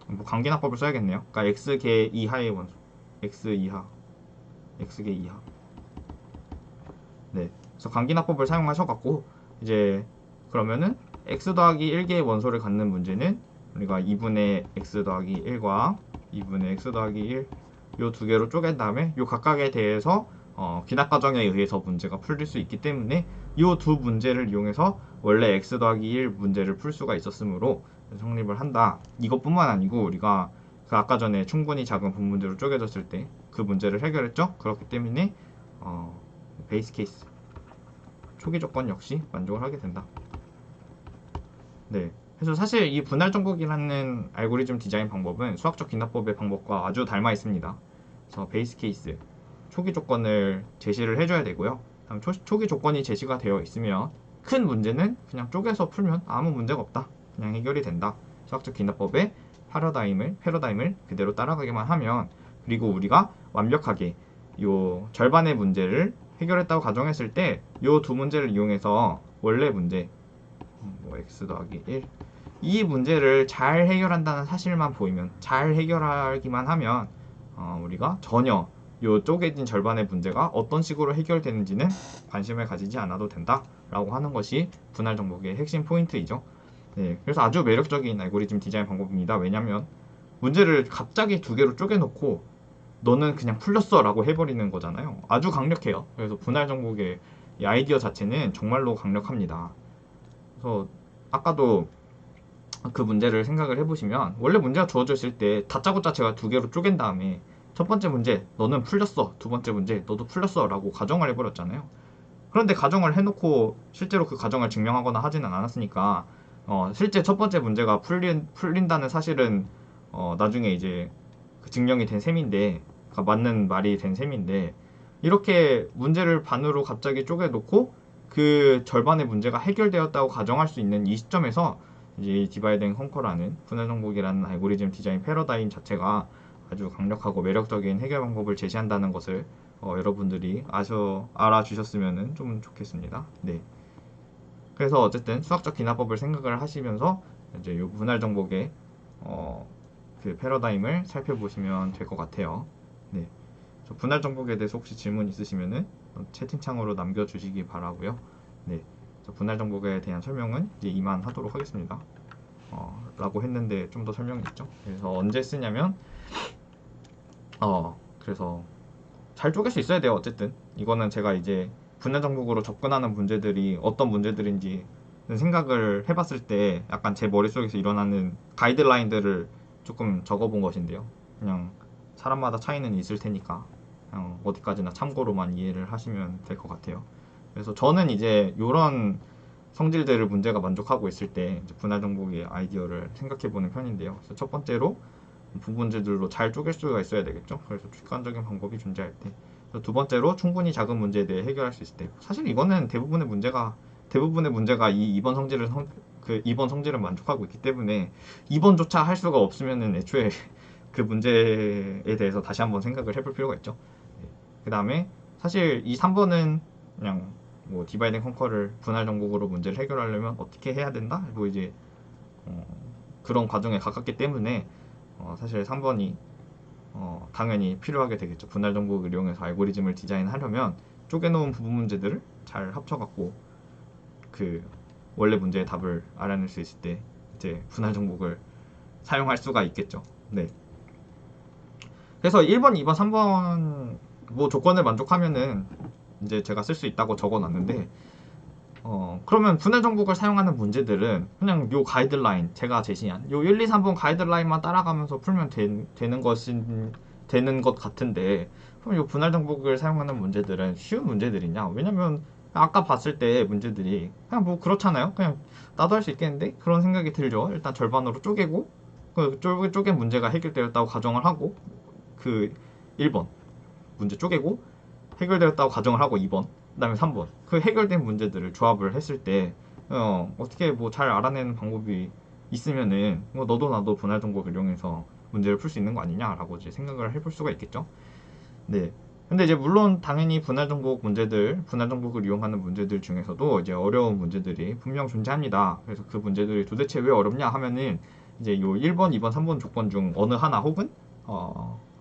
뭐 관계납법을 써야겠네요. 그러니까 x개 이하의 원소, x 이하, x개 이하. 네, 그래서 관계납법을 사용하셔갖고 이제 그러면은 x 더하기 1개의 원소를 갖는 문제는 우리가 2분의 x 더하기 1과 2분의 x 더하기 1 요 두 개로 쪼갠 다음에 요 각각에 대해서 기납 과정에 의해서 문제가 풀릴 수 있기 때문에 요 두 문제를 이용해서 원래 x 더하기 1 문제를 풀 수가 있었으므로 성립을 한다. 이것뿐만 아니고 우리가 그 아까 전에 충분히 작은 분문제로 쪼개졌을 때 그 문제를 해결했죠. 그렇기 때문에 베이스 케이스 초기 조건 역시 만족을 하게 된다. 네. 그래서 사실 이 분할 정복이라는 알고리즘 디자인 방법은 수학적 기납법의 방법과 아주 닮아 있습니다. 그래서 베이스 케이스 초기 조건을 제시를 해줘야 되고요. 다음 초기 조건이 제시가 되어 있으면 큰 문제는 그냥 쪼개서 풀면 아무 문제가 없다. 그냥 해결이 된다. 수학적 기납법의 패러다임을 그대로 따라가기만 하면, 그리고 우리가 완벽하게 요 절반의 문제를 해결했다고 가정했을 때 요 두 문제를 이용해서 원래 문제 뭐 x 더하기 1 이 문제를 잘 해결한다는 사실만 보이면, 잘 해결하기만 하면 우리가 전혀 요 쪼개진 절반의 문제가 어떤 식으로 해결되는지는 관심을 가지지 않아도 된다 라고 하는 것이 분할 정복의 핵심 포인트이죠. 네, 그래서 아주 매력적인 알고리즘 디자인 방법입니다. 왜냐면 문제를 갑자기 두 개로 쪼개놓고 너는 그냥 풀렸어 라고 해버리는 거잖아요. 아주 강력해요. 그래서 분할 정복의 이 아이디어 자체는 정말로 강력합니다. 그래서 아까도 그 문제를 생각을 해보시면, 원래 문제가 주어져 있을 때 다짜고짜 제가 두 개로 쪼갠 다음에 첫 번째 문제 너는 풀렸어, 두 번째 문제 너도 풀렸어 라고 가정을 해버렸잖아요. 그런데 가정을 해놓고 실제로 그 가정을 증명하거나 하지는 않았으니까 실제 첫 번째 문제가 풀린다는 사실은 나중에 이제 그 증명이 된 셈인데, 그러니까 맞는 말이 된 셈인데, 이렇게 문제를 반으로 갑자기 쪼개놓고 그 절반의 문제가 해결되었다고 가정할 수 있는 이 시점에서 이제 이 디바이드 앤 컨커라는 분할 정복이라는 알고리즘 디자인 패러다임 자체가 아주 강력하고 매력적인 해결 방법을 제시한다는 것을 여러분들이 알아주셨으면 좀 좋겠습니다. 네. 그래서 어쨌든 수학적 기납법을 생각을 하시면서 이제 이 분할 정복의 그 패러다임을 살펴보시면 될 것 같아요. 네. 분할 정복에 대해서 혹시 질문 있으시면은 채팅창으로 남겨주시기 바라고요. 네. 분할 정복에 대한 설명은 이제 이만 하도록 하겠습니다. 라고 했는데 좀 더 설명이 있죠. 그래서 언제 쓰냐면 그래서 잘 쪼갤 수 있어야 돼요. 어쨌든 이거는 제가 이제 분할 정복으로 접근하는 문제들이 어떤 문제들인지 생각을 해봤을 때 약간 제 머릿속에서 일어나는 가이드라인들을 조금 적어본 것인데요. 그냥 사람마다 차이는 있을 테니까 그냥 어디까지나 참고로만 이해를 하시면 될 것 같아요. 그래서 저는 이제 이런 성질들을 문제가 만족하고 있을 때 이제 분할 정복의 아이디어를 생각해 보는 편인데요. 그래서 첫 번째로 부분제들로 잘 쪼갤 수가 있어야 되겠죠. 그래서 직관적인 방법이 존재할 때. 두 번째로 충분히 작은 문제에 대해 해결할 수 있을 때. 사실 이거는 대부분의 문제가 이 2번 성질을 2번 성질을 만족하고 있기 때문에 2번조차 할 수가 없으면은 애초에 그 문제에 대해서 다시 한번 생각을 해볼 필요가 있죠. 그 다음에 사실 이 3번은 그냥 뭐 디바이드 앤 컨커를 분할 정복으로 문제를 해결하려면 어떻게 해야 된다? 뭐 이제 그런 과정에 가깝기 때문에 사실 3번이 당연히 필요하게 되겠죠. 분할 정복을 이용해서 알고리즘을 디자인하려면 쪼개놓은 부분 문제들을 잘 합쳐갖고 그 원래 문제의 답을 알아낼 수 있을 때 이제 분할 정복을 사용할 수가 있겠죠. 네. 그래서 1번, 2번, 3번 뭐 조건을 만족하면은 이제 제가 쓸 수 있다고 적어놨는데 그러면 분할 정복을 사용하는 문제들은 그냥 요 가이드라인, 제가 제시한 요 1, 2, 3번 가이드라인만 따라가면서 풀면 되는 것 같은데, 그럼 요 분할 정복을 사용하는 문제들은 쉬운 문제들이냐? 왜냐면 아까 봤을 때 문제들이 그냥 뭐 그렇잖아요. 그냥 나도 할 수 있겠는데? 그런 생각이 들죠. 일단 절반으로 쪼개고 그 쪼갠 문제가 해결되었다고 가정을 하고, 그 1번 문제 쪼개고 해결되었다고 가정을 하고 2번, 그 다음에 3번 그 해결된 문제들을 조합을 했을 때 어떻게 뭐 잘 알아내는 방법이 있으면은 너도 나도 분할 정복을 이용해서 문제를 풀 수 있는 거 아니냐라고 이제 생각을 해볼 수가 있겠죠. 네. 근데 이제 물론 당연히 분할 정복을 이용하는 문제들 중에서도 이제 어려운 문제들이 분명 존재합니다. 그래서 그 문제들이 도대체 왜 어렵냐 하면은 이제 요 1번, 2번, 3번 조건 중 어느 하나 혹은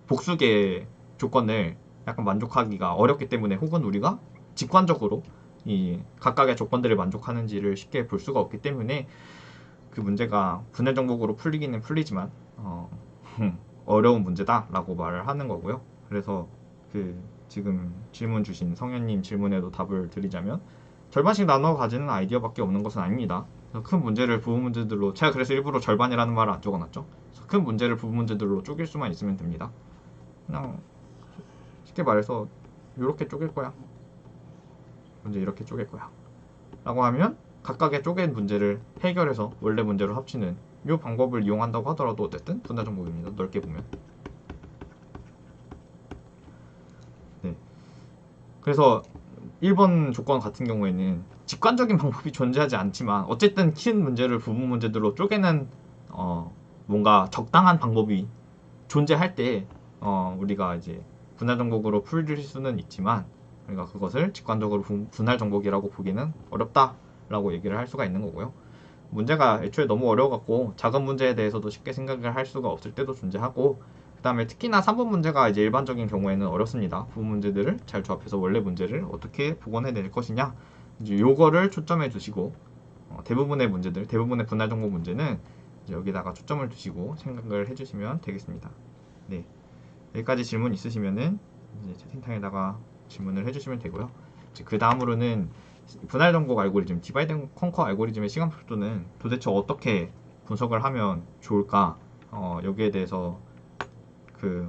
복수의 조건을 약간 만족하기가 어렵기 때문에, 혹은 우리가 직관적으로 이 각각의 조건들을 만족하는지를 쉽게 볼 수가 없기 때문에 그 문제가 분할 정복으로 풀리기는 풀리지만 어려운 문제다라고 말을 하는 거고요. 그래서 그 지금 질문 주신 성현님 질문에도 답을 드리자면, 절반씩 나눠 가지는 아이디어밖에 없는 것은 아닙니다. 큰 문제를 부분 문제들로, 제가 그래서 일부러 절반이라는 말을 안 적어놨죠. 큰 문제를 부분 문제들로 쪼갤 수만 있으면 됩니다. 그냥 쉽게 말해서 이렇게 쪼갤 거야. 문제 이렇게 쪼갤 거야. 라고 하면 각각의 쪼갠 문제를 해결해서 원래 문제로 합치는 이 방법을 이용한다고 하더라도 어쨌든 분할 정복입니다. 넓게 보면. 네. 그래서 1번 조건 같은 경우에는 직관적인 방법이 존재하지 않지만 어쨌든 큰 문제를 부분 문제들로 쪼개는 뭔가 적당한 방법이 존재할 때 우리가 이제 분할 정복으로 풀릴 수는 있지만 우리가 그것을 직관적으로 분할 정복이라고 보기는 어렵다라고 얘기를 할 수가 있는 거고요. 문제가 애초에 너무 어려워갖고 작은 문제에 대해서도 쉽게 생각을 할 수가 없을 때도 존재하고, 그 다음에 특히나 3번 문제가 이제 일반적인 경우에는 어렵습니다. 부분 문제들을 잘 조합해서 원래 문제를 어떻게 복원해낼 것이냐, 이제 요거를 초점해 두시고 대부분의 문제들, 대부분의 분할 정복 문제는 이제 여기다가 초점을 두시고 생각을 해주시면 되겠습니다. 네, 여기까지 질문 있으시면은 이제 채팅창에다가 질문을 해주시면 되고요. 그 다음으로는 분할 정복 알고리즘, 디바이드 앤 컨커 알고리즘의 시간 속도는 도대체 어떻게 분석을 하면 좋을까? 여기에 대해서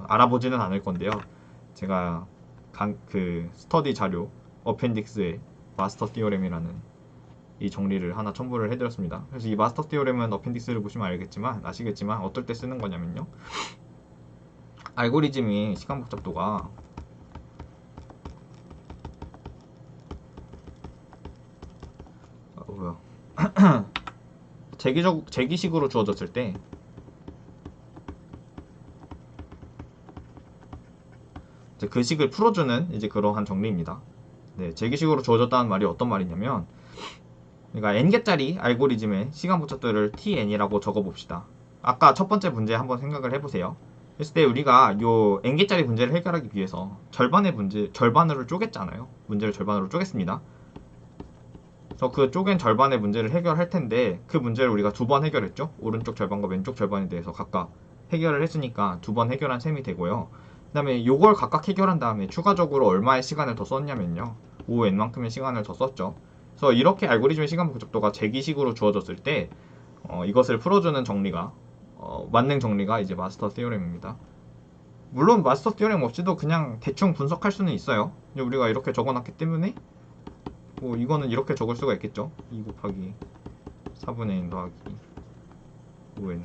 알아보지는 않을 건데요. 제가 스터디 자료 어펜딕스에 마스터 티오렘이라는 이 정리를 하나 첨부를 해드렸습니다. 그래서 이 마스터 티오렘은 어펜딕스를 보시면 아시겠지만 어떨 때 쓰는 거냐면요. 알고리즘이 시간 복잡도가 제기식으로 주어졌을 때 이제 그 식을 풀어주는 이제 그러한 정리입니다. 네, 제기식으로 주어졌다는 말이 어떤 말이냐면, 그러니까 n개짜리 알고리즘의 시간 복잡도를 tn이라고 적어봅시다. 아까 첫 번째 문제 한번 생각을 해보세요. 그랬을 때 우리가 요 n개짜리 문제를 해결하기 위해서 절반으로 쪼갰잖아요. 문제를 절반으로 쪼갰습니다. 그래서 그 쪼갠 절반의 문제를 해결할 텐데, 그 문제를 우리가 두 번 해결했죠. 오른쪽 절반과 왼쪽 절반에 대해서 각각 해결을 했으니까 두 번 해결한 셈이 되고요. 그 다음에 요걸 각각 해결한 다음에 추가적으로 얼마의 시간을 더 썼냐면요, 5n만큼의 시간을 더 썼죠. 그래서 이렇게 알고리즘의 시간 복잡도가 제기식으로 주어졌을 때 이것을 풀어주는 정리가 만능 정리가 이제 마스터 티오렘입니다. 물론 마스터 티오렘 없이도 그냥 대충 분석할 수는 있어요. 우리가 이렇게 적어놨기 때문에 뭐 이거는 이렇게 적을 수가 있겠죠. 2 곱하기 4분의 n 더하기 5n,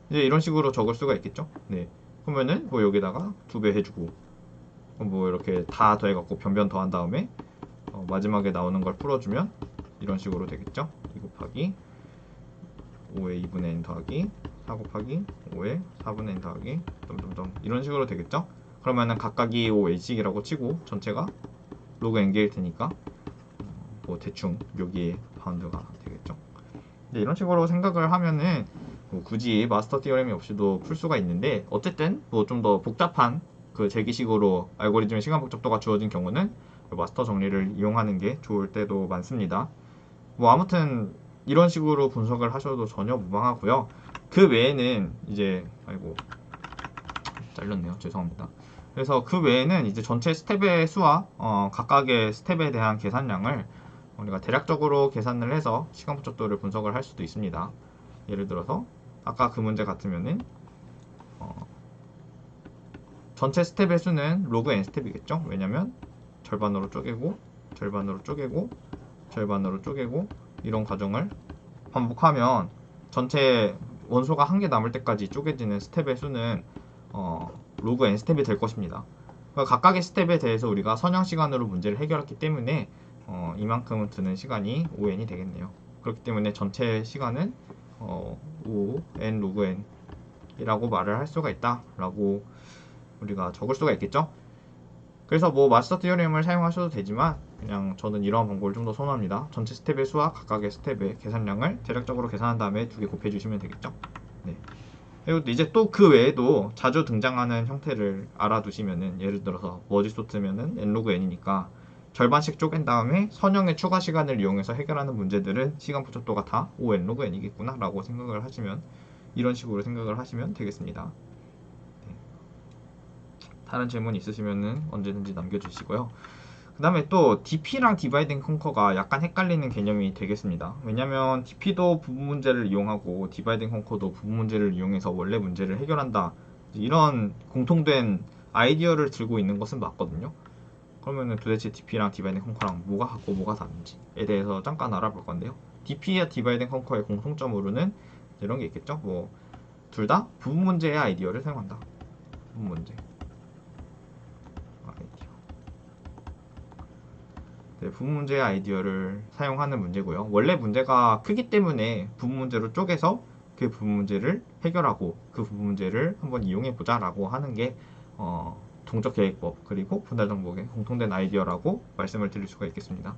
이제 이런 식으로 적을 수가 있겠죠. 네, 그러면은 뭐 여기다가 2배 해주고 뭐 이렇게 다 더해갖고 변변 더한 다음에 마지막에 나오는 걸 풀어주면 이런 식으로 되겠죠. 2 곱하기 5의 2분의 n 더하기 4 곱하기 5의 4분의 n 더하기 점점점 이런 식으로 되겠죠. 그러면은 각각이 5n씩이라고 치고 전체가 로그 n개일 테니까 뭐 대충 여기에 바운드가 되겠죠. 이런 식으로 생각을 하면은 뭐 굳이 마스터 티어렘이 없이도 풀 수가 있는데, 어쨌든 뭐 좀 더 복잡한 그 제기식으로 알고리즘의 시간 복잡도가 주어진 경우는 마스터 정리를 이용하는 게 좋을 때도 많습니다. 뭐 아무튼 이런 식으로 분석을 하셔도 전혀 무방하고요. 그 외에는 이제 잘렸네요. 죄송합니다. 그래서 그 외에는 이제 전체 스텝의 수와 각각의 스텝에 대한 계산량을 우리가 대략적으로 계산을 해서 시간 복잡도를 분석을 할 수도 있습니다. 예를 들어서 아까 그 문제 같으면은 전체 스텝의 수는 로그 n 스텝이겠죠. 왜냐면 절반으로 쪼개고 절반으로 쪼개고 절반으로 쪼개고 이런 과정을 반복하면 전체 원소가 한 개 남을 때까지 쪼개지는 스텝의 수는 로그 n 스텝이 될 것입니다. 그러니까 각각의 스텝에 대해서 우리가 선형 시간으로 문제를 해결했기 때문에 이만큼은 드는 시간이 5n이 되겠네요. 그렇기 때문에 전체 시간은 5n 로그 n 이라고 말을 할 수가 있다라고 우리가 적을 수가 있겠죠. 그래서 뭐 마스터 티어렘을 사용하셔도 되지만 그냥 저는 이러한 방법을 좀 더 선호합니다. 전체 스텝의 수와 각각의 스텝의 계산량을 대략적으로 계산한 다음에 2개 곱해주시면 되겠죠. 네. 그리고 이제 또 그 외에도 자주 등장하는 형태를 알아두시면은, 예를 들어서 머지 소트면은 n 로그 n이니까 절반씩 쪼갠 다음에 선형의 추가 시간을 이용해서 해결하는 문제들은 시간 복잡도가 다 5n 로그 n이겠구나 라고 생각을 하시면, 이런 식으로 생각을 하시면 되겠습니다. 네. 다른 질문 있으시면은 언제든지 남겨주시고요. 그 다음에 또 DP랑 디바이드 앤 컨커가 약간 헷갈리는 개념이 되겠습니다. 왜냐면 DP도 부분 문제를 이용하고 디바이드 앤 컨커도 부분 문제를 이용해서 원래 문제를 해결한다, 이런 공통된 아이디어를 들고 있는 것은 맞거든요. 그러면은 도대체 DP랑 디바이드 앤 컨커랑 뭐가 같고 뭐가 다른지에 대해서 잠깐 알아볼 건데요. DP와 디바이드 앤 컨커의 공통점으로는 이런 게 있겠죠. 뭐 둘 다 부분 문제의 아이디어를 사용한다. 부분 문제 부분 문제의 아이디어를 사용하는 문제고요. 원래 문제가 크기 때문에 부분 문제로 쪼개서 그 부분 문제를 해결하고 그 부분 문제를 한번 이용해 보자라고 하는 게 동적 계획법 그리고 분할 정복의 공통된 아이디어라고 말씀을 드릴 수가 있겠습니다.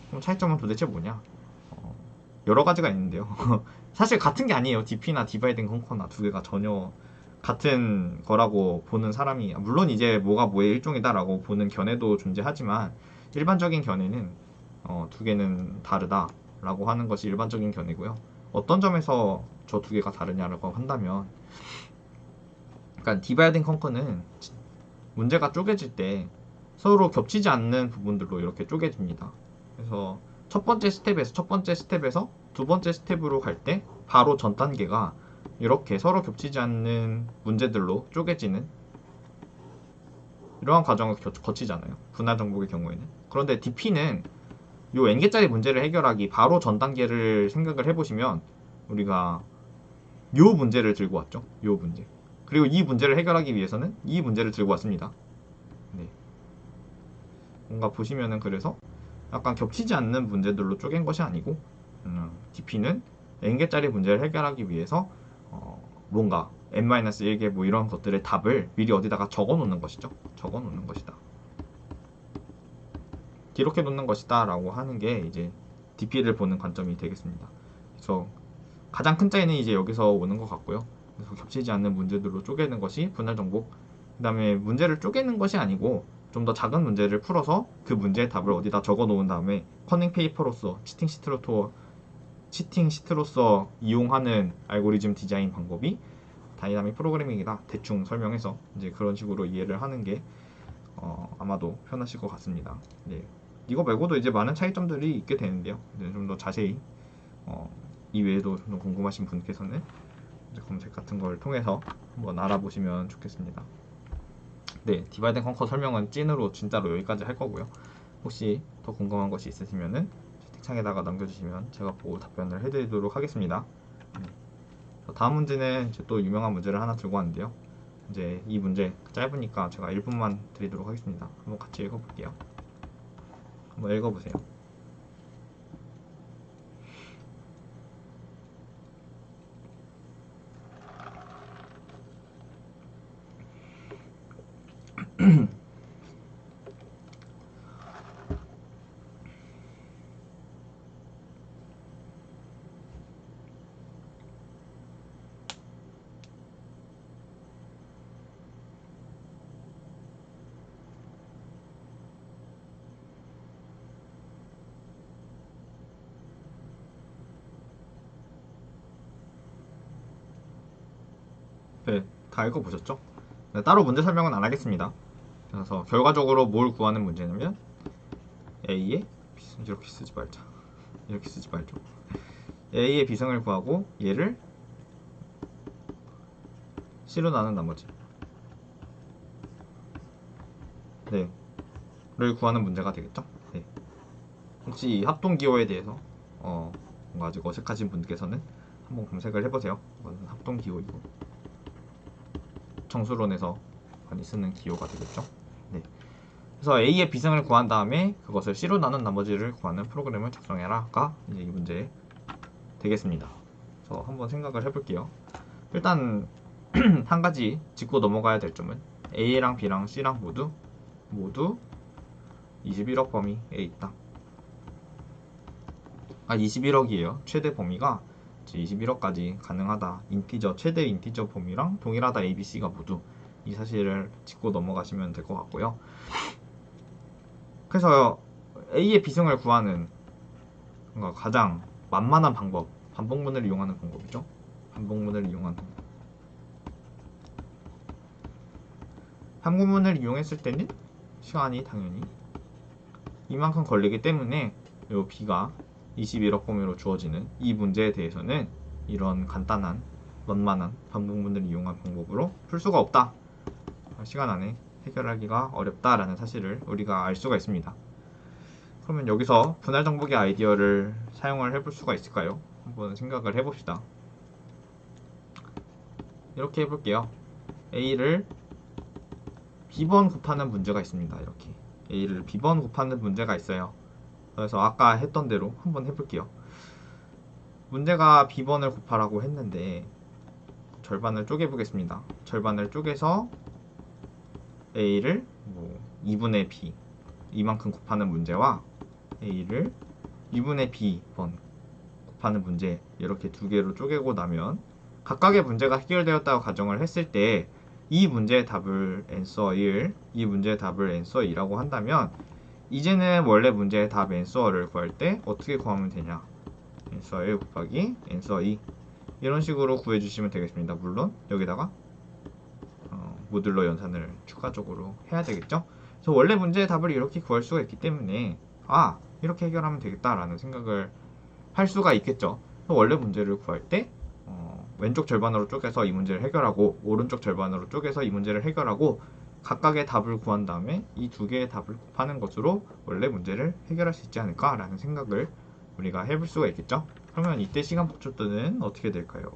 그럼 차이점은 도대체 뭐냐? 여러 가지가 있는데요. 사실 같은 게 아니에요. DP나 디바이드 앤 컨커나 두 개가 전혀 같은 거라고 보는 사람이, 물론 이제 뭐가 뭐의 일종이다라고 보는 견해도 존재하지만 일반적인 견해는 두 개는 다르다라고 하는 것이 일반적인 견해고요. 어떤 점에서 저 두 개가 다르냐라고 한다면, 그러니까 디바이드 앤 컨커는 문제가 쪼개질 때 서로 겹치지 않는 부분들로 이렇게 쪼개집니다. 그래서 첫 번째 스텝에서 두 번째 스텝으로 갈 때 바로 전 단계가 이렇게 서로 겹치지 않는 문제들로 쪼개지는 이러한 과정을 거치잖아요. 분할 정복의 경우에는. 그런데 DP는 요 n개짜리 문제를 해결하기 바로 전 단계를 생각을 해보시면 우리가 요 문제를 들고 왔죠. 요 문제. 그리고 이 문제를 해결하기 위해서는 이 문제를 들고 왔습니다. 네. 뭔가 보시면은 그래서 약간 겹치지 않는 문제들로 쪼갠 것이 아니고 DP는 n개짜리 문제를 해결하기 위해서 뭔가 n-1개 뭐 이런 것들의 답을 미리 어디다가 적어 놓는 것이죠. 적어 놓는 것이다. 기록해 놓는 것이다 라고 하는 게 이제 DP를 보는 관점이 되겠습니다. 그래서 가장 큰 차이는 이제 여기서 오는 것 같고요. 그래서 겹치지 않는 문제들로 쪼개는 것이 분할 정복. 그 다음에 문제를 쪼개는 것이 아니고 좀 더 작은 문제를 풀어서 그 문제의 답을 어디다 적어 놓은 다음에 커닝 페이퍼로서 치팅 시트로서 이용하는 알고리즘 디자인 방법이 다이나믹 프로그래밍이다. 대충 설명해서 이제 그런 식으로 이해를 하는 게 아마도 편하실 것 같습니다. 네. 이거 말고도 이제 많은 차이점들이 있게 되는데요. 좀 더 자세히 이 외에도 좀 더 궁금하신 분께서는 이제 검색 같은 걸 통해서 한번 알아보시면 좋겠습니다. 네, 디바이드 앤 컨커 설명은 찐으로 진짜로 여기까지 할 거고요. 혹시 더 궁금한 것이 있으시면은 채팅창에다가 남겨주시면 제가 보고 답변을 해드리도록 하겠습니다. 다음 문제는 이제 또 유명한 문제를 하나 들고 왔는데요. 이제 이 문제 짧으니까 제가 1분만 드리도록 하겠습니다. 한번 같이 읽어볼게요. 한번 읽어보세요. 네, 다 읽어보셨죠? 네, 따로 문제 설명은 안 하겠습니다. 그래서 결과적으로 뭘 구하는 문제냐면 A의 이렇게 쓰지 말자. 이렇게 쓰지 말죠. A의 비승을 구하고 얘를 C로 나눈 나머지 네, 를 구하는 문제가 되겠죠? 네. 혹시 이 합동기호에 대해서 뭔가 아직 어색하신 분께서는 한번 검색을 해보세요. 이거는 합동기호이고 정수론에서 많이 쓰는 기호가 되겠죠? 네. 그래서 A의 비승을 구한 다음에 그것을 C로 나눈 나머지를 구하는 프로그램을 작성해라가 이제 이 문제 되겠습니다. 그래서 한번 생각을 해볼게요. 일단 한 가지 짚고 넘어가야 될 점은 A랑 B랑 C랑 모두 21억 범위에 있다. 21억이에요. 최대 범위가 21억까지 가능하다. 최대 인티저 범위랑 동일하다. A, B, C가 모두 이 사실을 짚고 넘어가시면 될 것 같고요. 그래서 A의 비승을 구하는 가장 만만한 방법, 반복문을 이용하는 방법이죠. 반복문을 이용하는 방법. 반복문을 이용했을 때는 시간이 당연히 이만큼 걸리기 때문에 이 B가 21억 범위로 주어지는 이 문제에 대해서는 이런 간단한 런만한 반복문을 이용한 방법으로 풀 수가 없다. 시간 안에 해결하기가 어렵다라는 사실을 우리가 알 수가 있습니다. 그러면 여기서 분할 정복의 아이디어를 사용을 해볼 수가 있을까요? 한번 생각을 해봅시다. 이렇게 해볼게요. A를 B번 곱하는 문제가 있습니다. 이렇게 A를 B번 곱하는 문제가 있어요. 그래서 아까 했던 대로 한번 해볼게요. 문제가 b번을 곱하라고 했는데 절반을 쪼개보겠습니다. 절반을 쪼개서 a를 뭐 2분의 b 이만큼 곱하는 문제와 a를 2분의 b번 곱하는 문제 이렇게 두 개로 쪼개고 나면 각각의 문제가 해결되었다고 가정을 했을 때 이 문제의 답을 answer 1, 이 문제의 답을 answer 2라고 한다면 이제는 원래 문제의 답 answer를 구할 때 어떻게 구하면 되냐? answer 1 곱하기 answer 2 이런 식으로 구해주시면 되겠습니다. 물론 여기다가 모듈러 연산을 추가적으로 해야 되겠죠? 그래서 원래 문제의 답을 이렇게 구할 수가 있기 때문에 이렇게 해결하면 되겠다라는 생각을 할 수가 있겠죠. 원래 문제를 구할 때 왼쪽 절반으로 쪼개서 이 문제를 해결하고 오른쪽 절반으로 쪼개서 이 문제를 해결하고 각각의 답을 구한 다음에 이 두 개의 답을 곱하는 것으로 원래 문제를 해결할 수 있지 않을까라는 생각을 우리가 해볼 수가 있겠죠. 그러면 이때 시간 복잡도는 어떻게 될까요?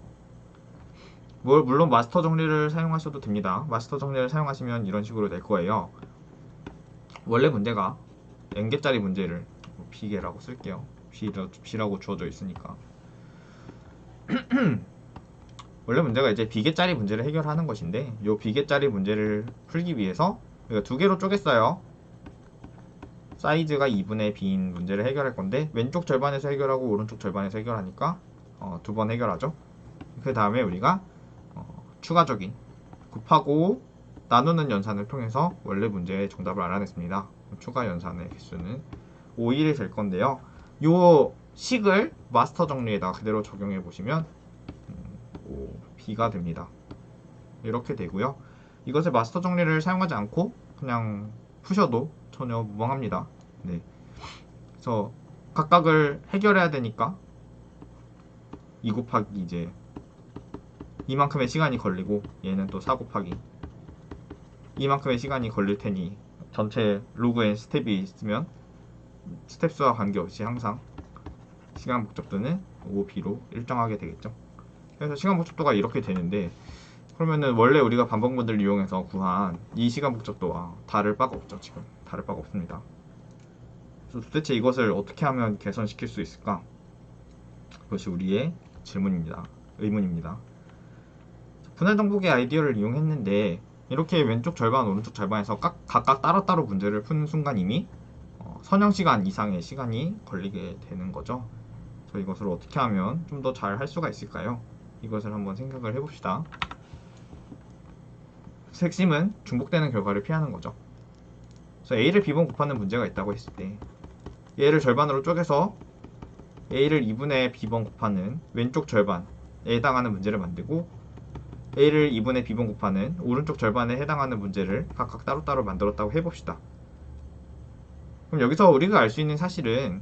물론 마스터 정리를 사용하셔도 됩니다. 마스터 정리를 사용하시면 이런 식으로 될 거예요. 원래 문제가 n개짜리 문제를 b개라고 쓸게요. b라고 주어져 있으니까 원래 문제가 이제 b개짜리 문제를 해결하는 것인데 이 b개짜리 문제를 풀기 위해서 우리가 두 개로 쪼갰어요. 사이즈가 2분의 b인 문제를 해결할 건데 왼쪽 절반에서 해결하고 오른쪽 절반에서 해결하니까 두 번 해결하죠. 그 다음에 우리가 추가적인 곱하고 나누는 연산을 통해서 원래 문제의 정답을 알아냈습니다. 추가 연산의 개수는 5일이 될 건데요. 요 식을 마스터 정리에다 그대로 적용해 보시면 B가 됩니다. 이렇게 되고요. 이것을 마스터 정리를 사용하지 않고 그냥 푸셔도 전혀 무방합니다. 네. 그래서 각각을 해결해야 되니까 2 곱하기 이제 이만큼의 시간이 걸리고 얘는 또 4 곱하기 이만큼의 시간이 걸릴 테니 전체 로그 n 스텝이 있으면 스텝 수와 관계없이 항상 시간 복잡도는 5b로 일정하게 되겠죠. 그래서 시간 복잡도가 이렇게 되는데 그러면은 원래 우리가 반복문들을 이용해서 구한 이 시간 복잡도와 다를 바가 없죠. 지금 다를 바가 없습니다. 그래서 도대체 이것을 어떻게 하면 개선시킬 수 있을까? 그것이 우리의 질문입니다. 의문입니다. 분할 정복의 아이디어를 이용했는데 이렇게 왼쪽 절반, 오른쪽 절반에서 각각 따로따로 문제를 푸는 순간 이미 선형시간 이상의 시간이 걸리게 되는 거죠. 그래서 이것을 어떻게 하면 좀 더 잘 할 수가 있을까요? 이것을 한번 생각을 해봅시다. 핵심은 중복되는 결과를 피하는 거죠. 그래서 A를 B번 곱하는 문제가 있다고 했을 때 얘를 절반으로 쪼개서 A를 2분의 B번 곱하는 왼쪽 절반에 해당하는 문제를 만들고 A를 2분의 B번 곱하는 오른쪽 절반에 해당하는 문제를 각각 따로따로 만들었다고 해봅시다. 그럼 여기서 우리가 알 수 있는 사실은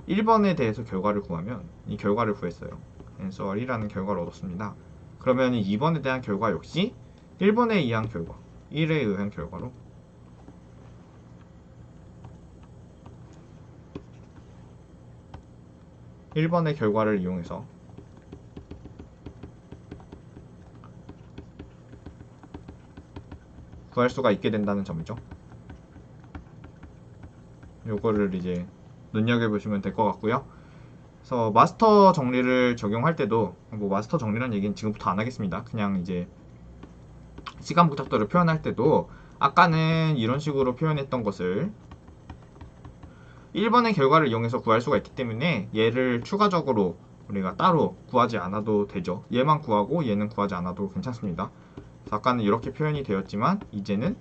1번에 대해서 결과를 구하면 이 결과를 구했어요. answer 1이라는 결과를 얻었습니다. 그러면 이 2번에 대한 결과 역시 1번에 의한 결과, 1에 의한 결과로 (1번의) 결과를 이용해서 구할 수가 있게 된다는 점이죠. 요거를 이제 눈여겨보시면 될 것 같고요. 그래서 마스터 정리를 적용할 때도 뭐 마스터 정리란 얘기는 지금부터 안 하겠습니다. 그냥 이제 시간 복잡도를 표현할 때도 아까는 이런 식으로 표현했던 것을 1번의 결과를 이용해서 구할 수가 있기 때문에 얘를 추가적으로 우리가 따로 구하지 않아도 되죠. 얘만 구하고 얘는 구하지 않아도 괜찮습니다. 그래서 아까는 이렇게 표현이 되었지만 이제는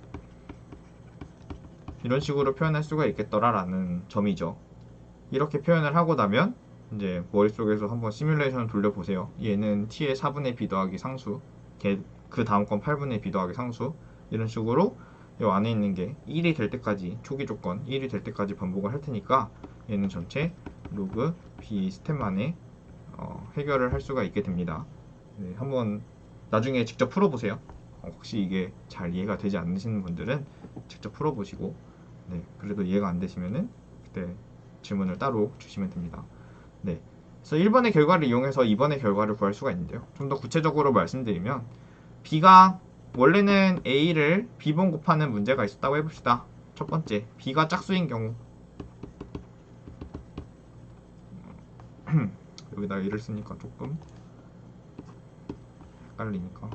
이런 식으로 표현할 수가 있겠더라라는 점이죠. 이렇게 표현을 하고 나면 이제 머릿속에서 한번 시뮬레이션을 돌려보세요. 얘는 t의 4분의 b 더하기 상수, 그 다음 건 8분의 b 더하기 상수, 이런 식으로 이 안에 있는 게 1이 될 때까지, 초기 조건 1이 될 때까지 반복을 할 테니까 얘는 전체 로그 b 스텝만에 해결을 할 수가 있게 됩니다. 네, 한번 나중에 직접 풀어보세요. 혹시 이게 잘 이해가 되지 않으시는 분들은 직접 풀어보시고, 네, 그래도 이해가 안 되시면은 그때 질문을 따로 주시면 됩니다. 네, 그래서 1번의 결과를 이용해서 2번의 결과를 구할 수가 있는데요. 좀 더 구체적으로 말씀드리면 B가 원래는 A를 B번 곱하는 문제가 있었다고 해봅시다. 첫 번째, B가 짝수인 경우 여기다 a를 쓰니까 조금 헷갈리니까.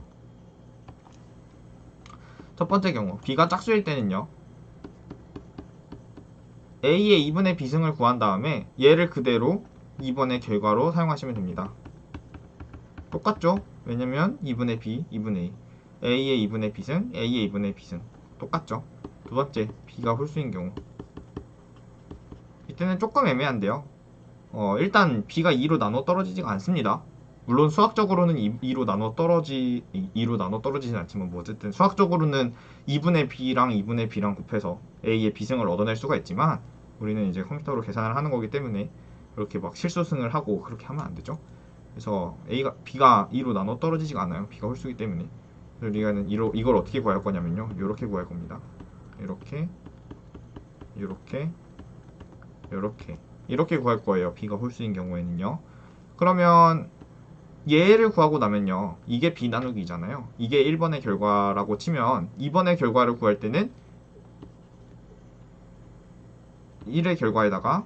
첫 번째 경우 b가 짝수일 때는요, a의 2분의 b승을 구한 다음에 얘를 그대로 2번의 결과로 사용하시면 됩니다. 똑같죠? 왜냐면 2분의 b, 2분의 a, a의 2분의 b승, a의 2분의 b승 똑같죠? 두 번째, b가 홀수인 경우 이때는 조금 애매한데요. 일단 b가 2로 나눠 떨어지지가 않습니다. 물론 수학적으로는 2로 나눠 떨어지진 않지만 뭐 어쨌든 수학적으로는 2분의 b랑 2분의 b랑 곱해서 a의 b승을 얻어낼 수가 있지만 우리는 이제 컴퓨터로 계산을 하는 거기 때문에 그렇게 막 실수승을 하고 그렇게 하면 안 되죠. 그래서 b가 2로 나눠 떨어지지가 않아요. b가 홀수기 때문에. 그래서 우리가는 이걸 어떻게 구할 거냐면요, 이렇게 구할 겁니다. 이렇게, 이렇게, 이렇게 구할 거예요. b가 홀수인 경우에는요. 그러면 얘를 구하고 나면요, 이게 b 나누기잖아요. 이게 1번의 결과라고 치면 2번의 결과를 구할 때는 1의 결과에다가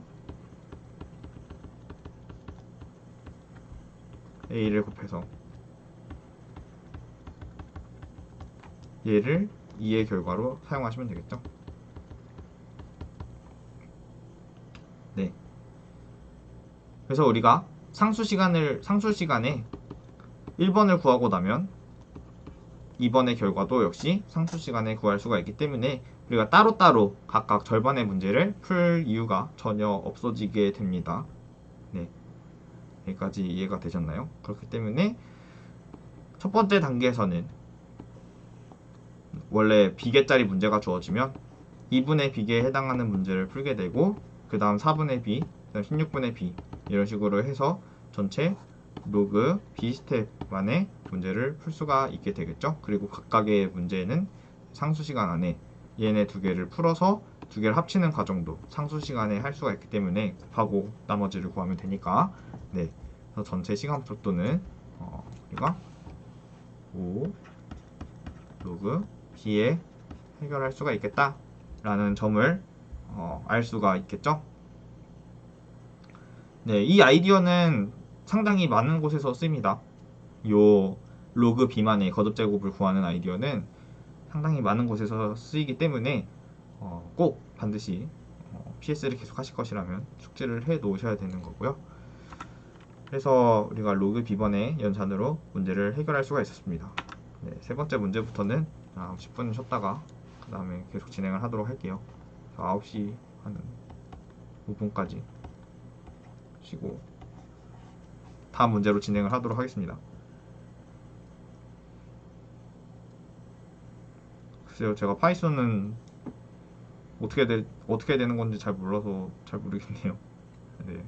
a를 곱해서 얘를 2의 결과로 사용하시면 되겠죠. 네. 그래서 우리가 상수 시간에 1번을 구하고 나면 2번의 결과도 역시 상수 시간에 구할 수가 있기 때문에 우리가 따로따로 각각 절반의 문제를 풀 이유가 전혀 없어지게 됩니다. 네. 여기까지 이해가 되셨나요? 그렇기 때문에 첫 번째 단계에서는 원래 비계짜리 문제가 주어지면 2분의 비계에 해당하는 문제를 풀게 되고, 그 다음 4분의 b, 그 다음 16분의 b 이런 식으로 해서 전체 로그 b 스텝 만에 문제를 풀 수가 있게 되겠죠. 그리고 각각의 문제는 상수시간 안에 얘네 두 개를 풀어서 두 개를 합치는 과정도 상수시간에 할 수가 있기 때문에 곱하고 나머지를 구하면 되니까. 네. 그래서 전체 시간 속도는 우리가 5 로그 b에 해결할 수가 있겠다 라는 점을 알 수가 있겠죠. 네, 이 아이디어는 상당히 많은 곳에서 쓰입니다. 요 로그 b만의 거듭 제곱을 구하는 아이디어는 상당히 많은 곳에서 쓰이기 때문에 꼭 반드시 PS를 계속 하실 것이라면 숙지를 해 놓으셔야 되는 거고요. 그래서 우리가 로그 b번의 연산으로 문제를 해결할 수가 있었습니다. 네, 세 번째 문제부터는 10분 쉬었다가 그 다음에 계속 진행을 하도록 할게요. 9시 한 5분까지 쉬고 다음 문제로 진행을 하도록 하겠습니다. 글쎄요, 제가 파이썬은 어떻게 되는 건지 잘 몰라서 잘 모르겠네요. 네.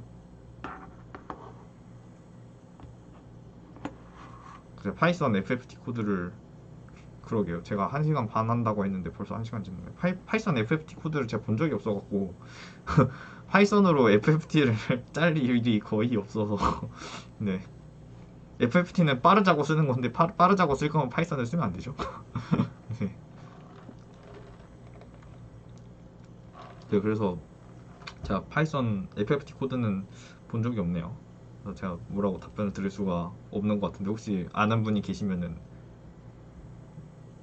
그래서 파이썬 FFT 코드를, 그러게요. 제가 1시간 반 한다고 했는데 벌써 1시간 지났네. 파이썬 FFT 코드를 제가 본 적이 없어갖고 파이썬으로 FFT를 짤 일이 거의 없어서 네. FFT는 빠르자고 쓰는 건데 빠르자고 쓸 거면 파이썬을 쓰면 안 되죠. 네. 네, 그래서 제가 파이썬 FFT 코드는 본 적이 없네요. 그래서 제가 뭐라고 답변을 드릴 수가 없는 것 같은데, 혹시 아는 분이 계시면은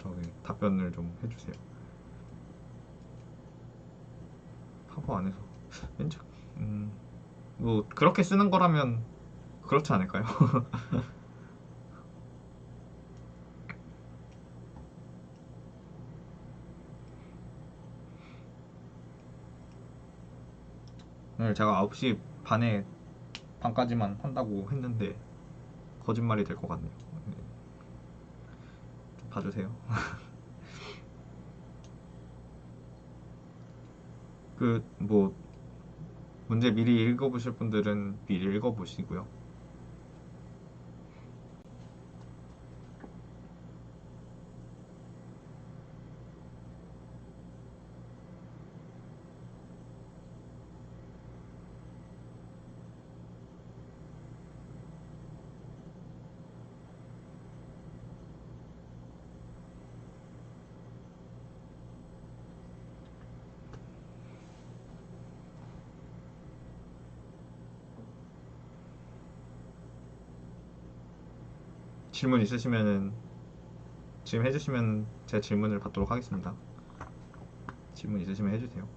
저기 답변을 좀 해주세요. 파버 안에서 왠지 뭐 그렇게 쓰는 거라면 그렇지 않을까요? 오늘 제가 9시 반까지만 한다고 했는데 거짓말이 될 것 같네요. 네. 좀 봐주세요. 그 뭐 문제 미리 읽어보실 분들은 미리 읽어보시고요. 질문 있으시면은 지금 해주시면 제 질문을 받도록 하겠습니다. 질문 있으시면 해주세요.